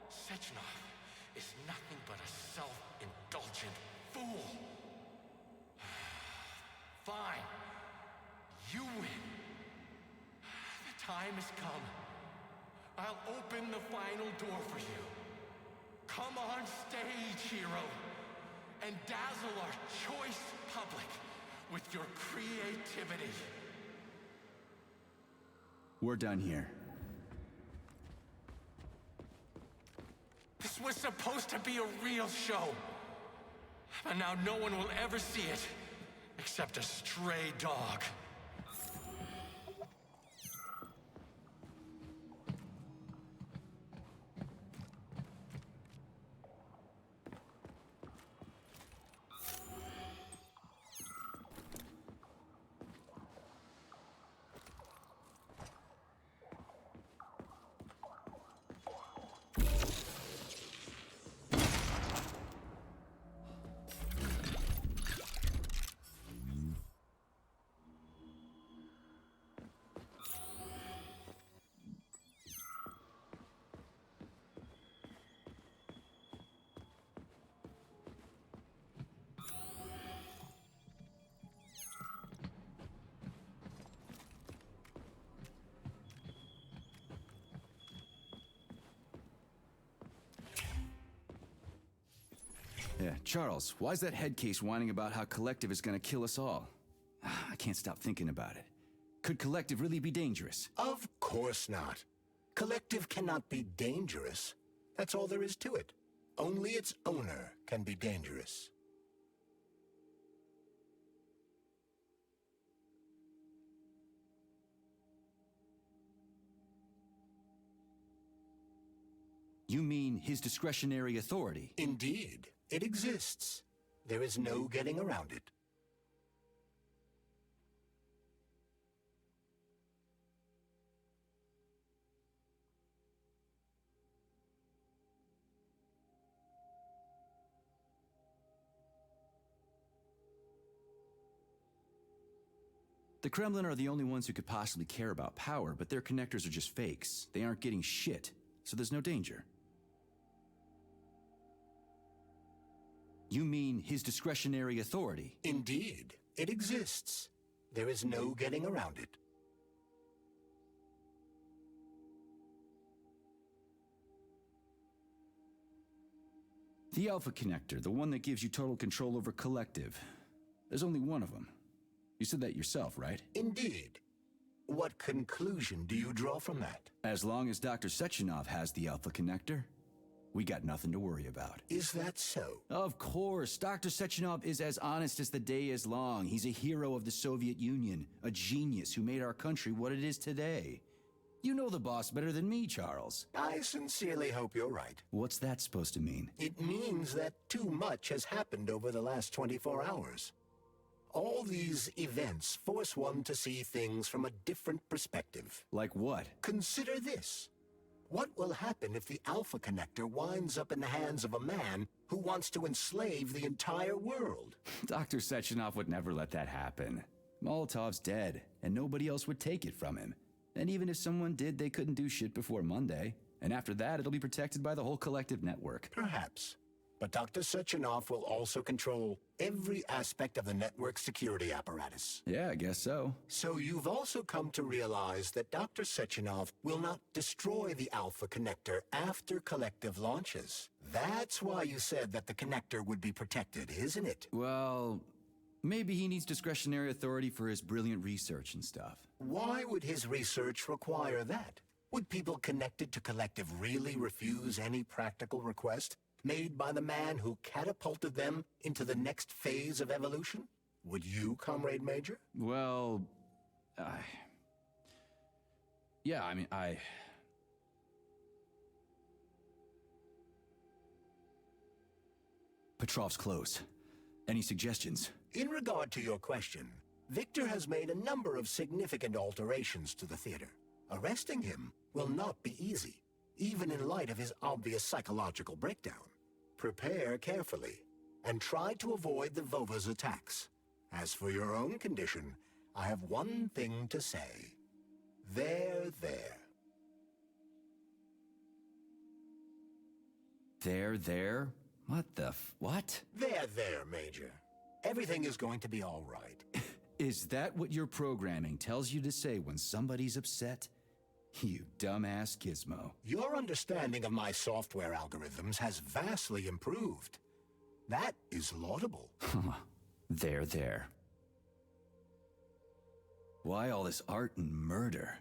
Sechenov is nothing but a self-indulgent fool. Fine. You win. The time has come. I'll open the final door for you. Come on stage, hero, and dazzle our choice public with your creativity. We're done here. This was supposed to be a real show. But now no one will ever see it, except a stray dog. Yeah, Charles, why's that head case whining about how Collective is gonna kill us all? I can't stop thinking about it. Could Collective really be dangerous? Of course not. Collective cannot be dangerous. That's all there is to it. Only its owner can be dangerous. You mean his discretionary authority? Indeed, it exists. There is no getting around it. The Kremlin are the only ones who could possibly care about power, but their connectors are just fakes. They aren't getting shit, so there's no danger. You mean his discretionary authority? Indeed, it exists. There is no getting around it. The Alpha Connector, the one that gives you total control over Collective. There's only one of them. You said that yourself, right? Indeed. What conclusion do you draw from that? As long as Dr. Sechenov has the Alpha Connector, we got nothing to worry about. Is that so? Of course. Dr. Sechenov is as honest as the day is long. He's a hero of the Soviet Union, a genius who made our country what it is today. You know the boss better than me, Charles. I sincerely hope you're right. What's that supposed to mean? It means that too much has happened over the last 24 hours. All these events force one to see things from a different perspective. Like what? Consider this. What will happen if the Alpha Connector winds up in the hands of a man who wants to enslave the entire world? Dr. Sechenov would never let that happen. Molotov's dead, and nobody else would take it from him. And even if someone did, they couldn't do shit before Monday. And after that, it'll be protected by the whole Collective network. Perhaps. But Dr. Sechenov will also control every aspect of the network's security apparatus. Yeah, I guess so. So you've also come to realize that Dr. Sechenov will not destroy the Alpha Connector after Collective launches. That's why you said that the connector would be protected, isn't it? Well, maybe he needs discretionary authority for his brilliant research and stuff. Why would his research require that? Would people connected to Collective really refuse any practical request made by the man who catapulted them into the next phase of evolution? Would you, Comrade Major? Well, yeah, Petrov's closed. Any suggestions? In regard to your question, Victor has made a number of significant alterations to the theater. Arresting him will not be easy, even in light of his obvious psychological breakdown. Prepare carefully, and try to avoid the Vova's attacks. As for your own condition, I have one thing to say. There. There? What the what? There, Major. Everything is going to be all right. Is that what your programming tells you to say when somebody's upset? You dumbass gizmo. Your understanding of my software algorithms has vastly improved. That is laudable. There. Why all this art and murder?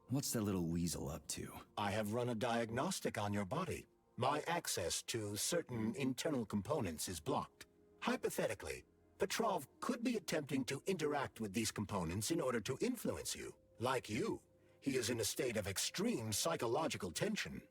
What's that little weasel up to? I have run a diagnostic on your body. My access to certain internal components is blocked. Hypothetically, Petrov could be attempting to interact with these components in order to influence you. Like you, he is in a state of extreme psychological tension.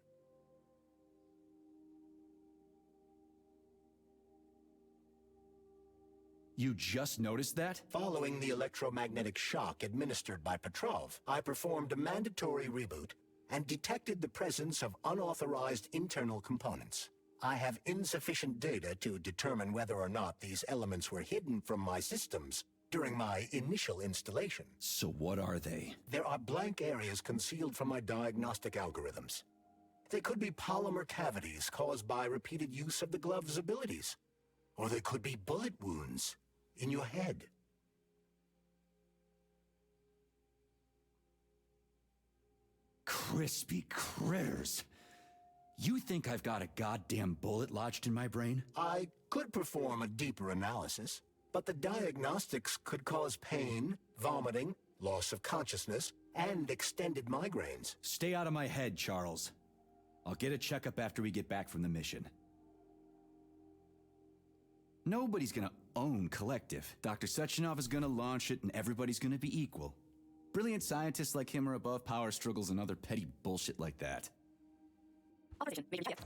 You just noticed that? Following the electromagnetic shock administered by Petrov, I performed a mandatory reboot and detected the presence of unauthorized internal components. I have insufficient data to determine whether or not these elements were hidden from my systems during my initial installation. So what are they? There are blank areas concealed from my diagnostic algorithms. They could be polymer cavities caused by repeated use of the glove's abilities. Or they could be bullet wounds in your head. Crispy critters. You think I've got a goddamn bullet lodged in my brain? I could perform a deeper analysis, but the diagnostics could cause pain, vomiting, loss of consciousness, and extended migraines. Stay out of my head, Charles. I'll get a checkup after we get back from the mission. Nobody's gonna own Collective. Dr. Sechenov is gonna launch it and everybody's gonna be equal. Brilliant scientists like him are above power struggles and other petty bullshit like that. Operation Major PF.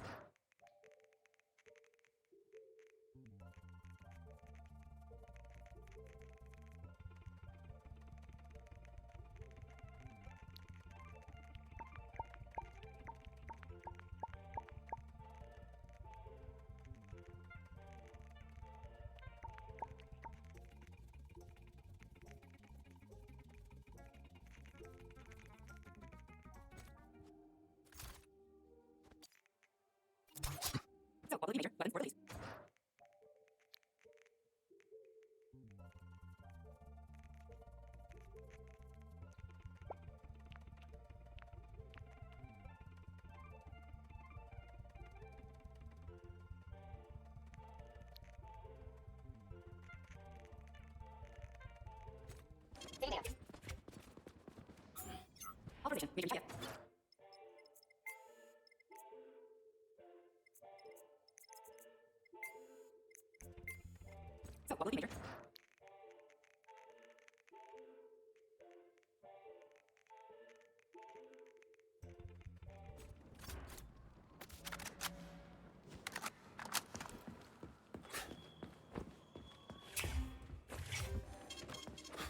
So, what will be Major?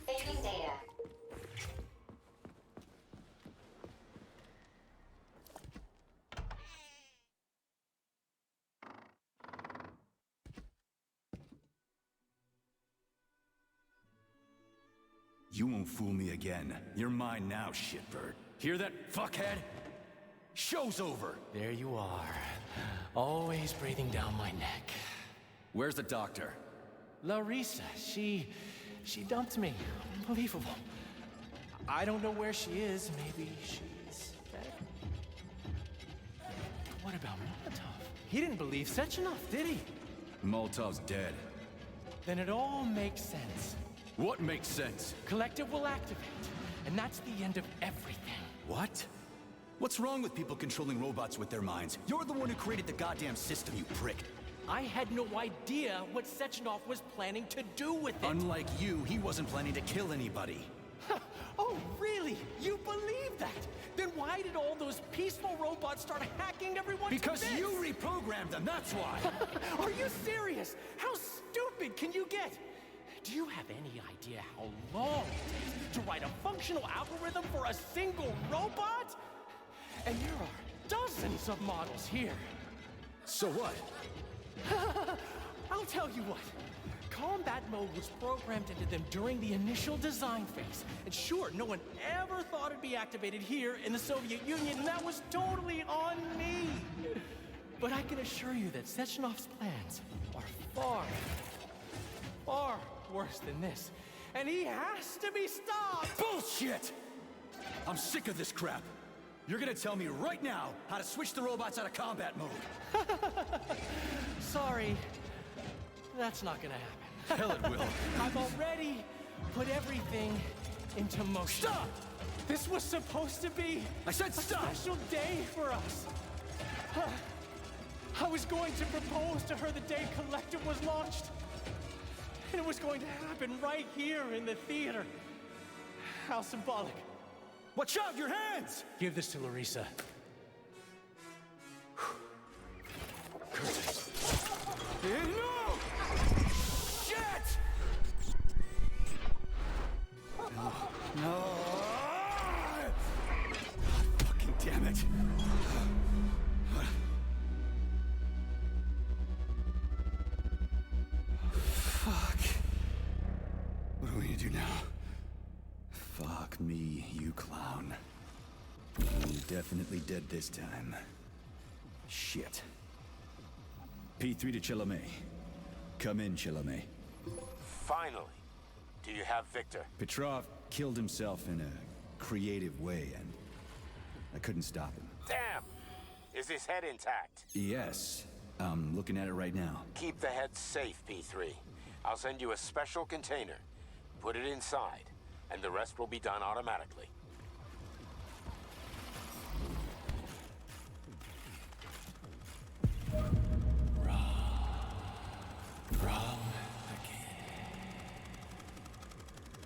Fading data. You won't fool me again. You're mine now, shitbird. Hear that, fuckhead? Show's over! There you are. Always breathing down my neck. Where's the doctor? Larissa, she dumped me. Unbelievable. I don't know where she is. Maybe she's dead. What about Molotov? He didn't believe Sechenov, did he? Molotov's dead. Then it all makes sense. What makes sense? Collective will activate, and that's the end of everything. What? What's wrong with people controlling robots with their minds? You're the one who created the goddamn system, you prick. I had no idea what Sechenov was planning to do with it. Unlike you, he wasn't planning to kill anybody. Oh, really? You believe that? Then why did all those peaceful robots start hacking everyone Because to bits? you reprogrammed them, that's why! Are you serious? How stupid can you get? Do you have any idea how long it takes to write a functional algorithm for a single robot? And there are dozens of models here. So what? I'll tell you what. Combat mode was programmed into them during the initial design phase. And sure, no one ever thought it'd be activated here in the Soviet Union, and that was totally on me. But I can assure you that Sechenov's plans are far, far worse than this. And he has to be stopped! Bullshit! I'm sick of this crap. You're gonna tell me right now how to switch the robots out of combat mode. Sorry, that's not gonna happen. Hell it will. I've already put everything into motion. Stop! This was supposed to be I said stop! a special day for us. I was going to propose to her the day Collective was launched. And it was going to happen right here in the theater. How symbolic. Watch out, your hands! Give this to Larissa. Curses. No! Shit! No! Fucking damn it! Fuck. What are we gonna do now? Fuck me, you clown. You're definitely dead this time. Shit. P3 to Chalamet. Come in, Chalamet. Finally. Do you have Victor? Petrov killed himself in a creative way, and I couldn't stop him. Damn! Is his head intact? Yes. I'm looking at it right now. Keep the head safe, P3. I'll send you a special container. Put it inside, and the rest will be done automatically. Wrong again.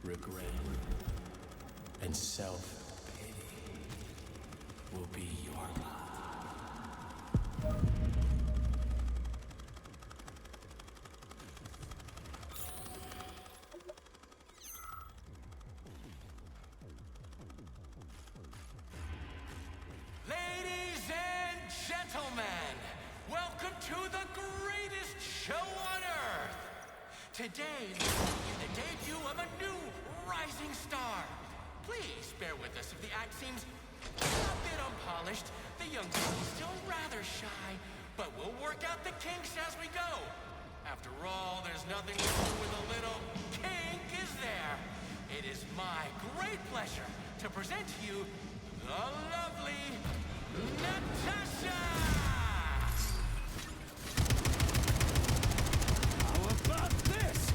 Regret and self-pity will be your lot. Ladies and gentlemen, welcome to the greatest show on Earth. Today, is the debut of a new rising star. Please bear with us if the act seems a bit unpolished. The young lady's still rather shy, but we'll work out the kinks as we go. After all, there's nothing wrong with a little kink, is there? It is my great pleasure to present to you the lovely Natasha! How about this?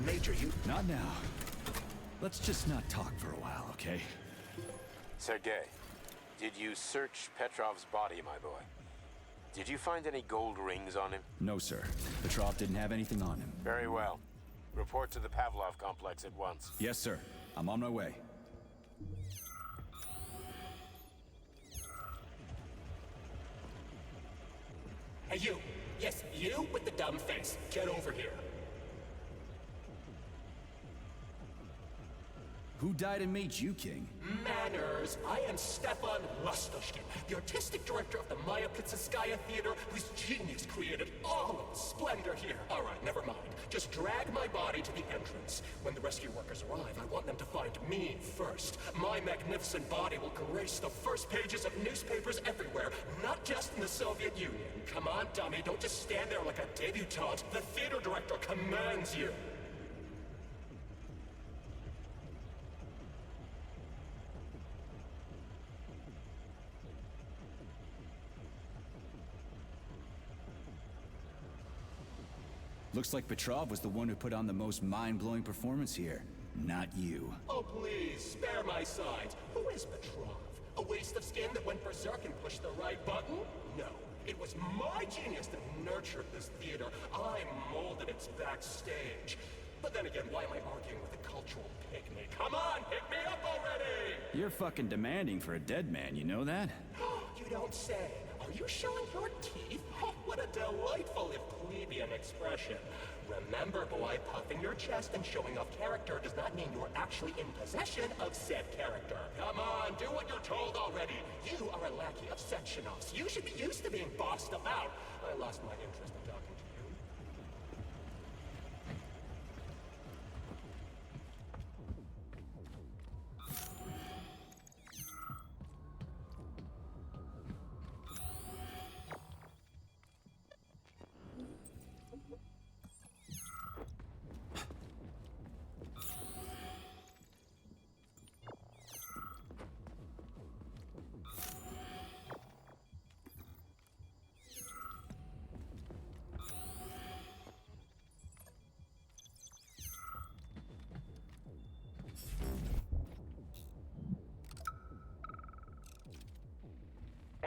Major, you... Not now. Let's just not talk for a while, okay? Sergei, did you search Petrov's body, my boy? Did you find any gold rings on him? No, sir. Petrov didn't have anything on him. Very well. Report to the Pavlov complex at once. Yes, sir. I'm on my way. Hey, you! Yes, you with the dumb face. Get over here. Who died and made you king? Manners! I am Stefan Lastoshkin, the artistic director of the MACABRE Theater, whose genius created all of the splendor here. Alright, never mind. Just drag my body to the entrance. When the rescue workers arrive, I want them to find me first. My magnificent body will grace the first pages of newspapers everywhere, not just in the Soviet Union. Come on, dummy, don't just stand there like a debutante. The theater director commands you. Looks like Petrov was the one who put on the most mind-blowing performance here. Not you. Oh, please, spare my sides. Who is Petrov? A waste of skin that went berserk and pushed the right button? No. It was my genius that nurtured this theater. I molded its backstage. But then again, why am I arguing with a cultural pygmy? Come on, pick me up already! You're fucking demanding for a dead man, you know that? You don't say. Are you showing your teeth? Oh, what a delightful, if plebeian expression. Remember, boy, puffing your chest and showing off character does not mean you're actually in possession of said character. Come on, do what you're told already. You are a lackey of Sechenov's. You should be used to being bossed about. I lost my interest in talking to you.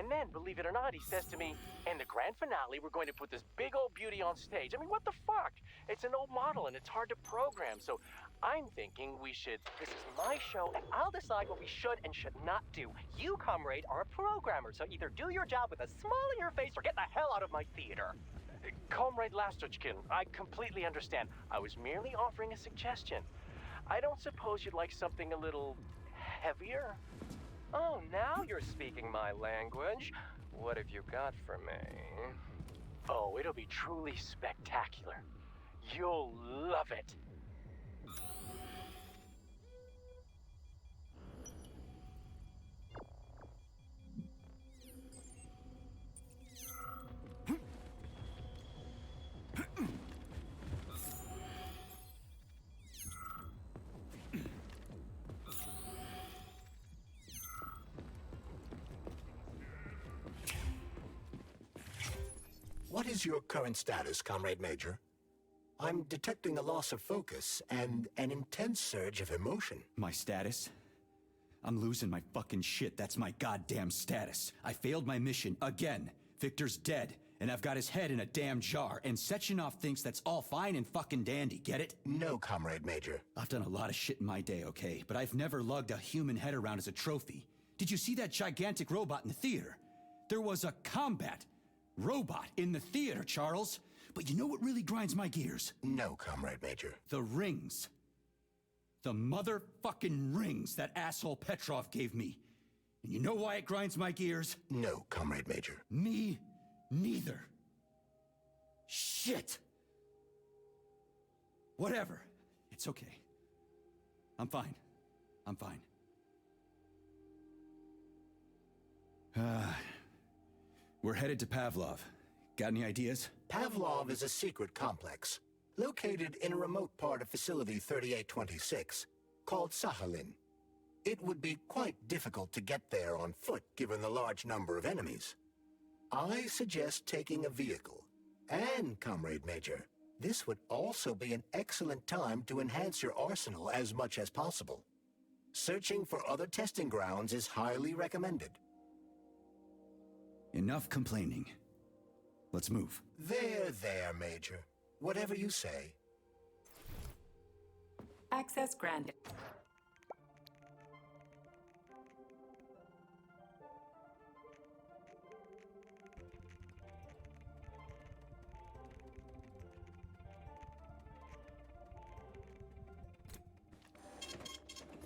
And then, believe it or not, he says to me, in the grand finale, we're going to put this big old beauty on stage. I mean, what the fuck? It's an old model and it's hard to program, so I'm thinking this is my show and I'll decide what we should and should not do. You, comrade, are a programmer, so either do your job with a smile on your face or get the hell out of my theater. Comrade Lastochkin, I completely understand. I was merely offering a suggestion. I don't suppose you'd like something a little heavier? Oh, now you're speaking my language. What have you got for me? Oh, it'll be truly spectacular. You'll love it. What is your current status, Comrade Major? I'm detecting a loss of focus and an intense surge of emotion. My status? I'm losing my fucking shit. That's my goddamn status. I failed my mission again. Victor's dead, and I've got his head in a damn jar, and Sechenov thinks that's all fine and fucking dandy, get it? No, Comrade Major. I've done a lot of shit in my day, okay? But I've never lugged a human head around as a trophy. Did you see that gigantic robot in the theater? There was a combat robot in the theater, Charles. But you know what really grinds my gears? No, Comrade Major. The rings. The motherfucking rings that asshole Petrov gave me. And you know why it grinds my gears? No, Comrade Major. Me neither. Shit. Whatever. It's okay. I'm fine. I'm fine. We're headed to Pavlov. Got any ideas? Pavlov is a secret complex, located in a remote part of Facility 3826, called Sakhalin. It would be quite difficult to get there on foot, given the large number of enemies. I suggest taking a vehicle. And, Comrade Major, this would also be an excellent time to enhance your arsenal as much as possible. Searching for other testing grounds is highly recommended. Enough complaining. Let's move. There, Major. Whatever you say. Access granted.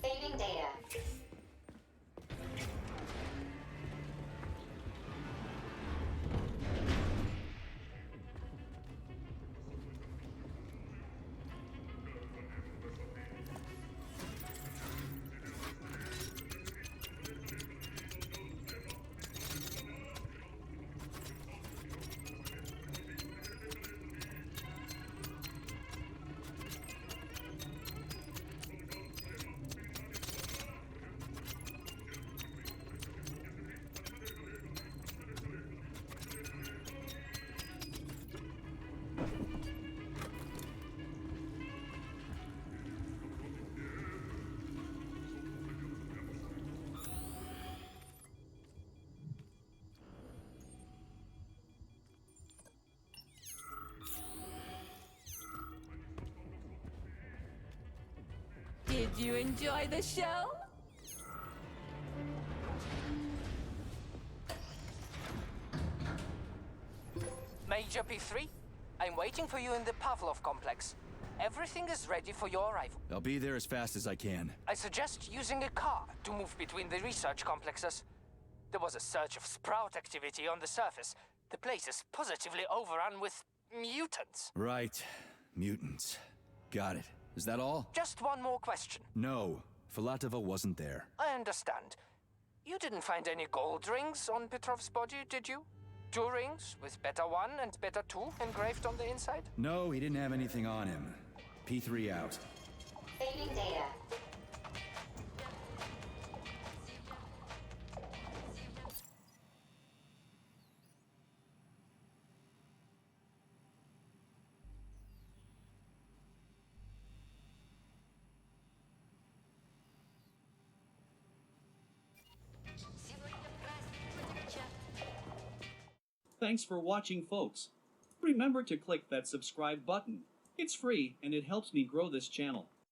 Saving data. Did you enjoy the show? Major P3, I'm waiting for you in the Pavlov complex. Everything is ready for your arrival. I'll be there as fast as I can. I suggest using a car to move between the research complexes. There was a surge of sprout activity on the surface. The place is positively overrun with mutants. Right. Mutants. Got it. Is that all? Just one more question. No. Filatova wasn't there. I understand. You didn't find any gold rings on Petrov's body, did you? 2 rings with Beta 1 and Beta 2 engraved on the inside? No, he didn't have anything on him. P3 out. Saving data. Thanks for watching, folks. Remember to click that subscribe button. It's free and it helps me grow this channel.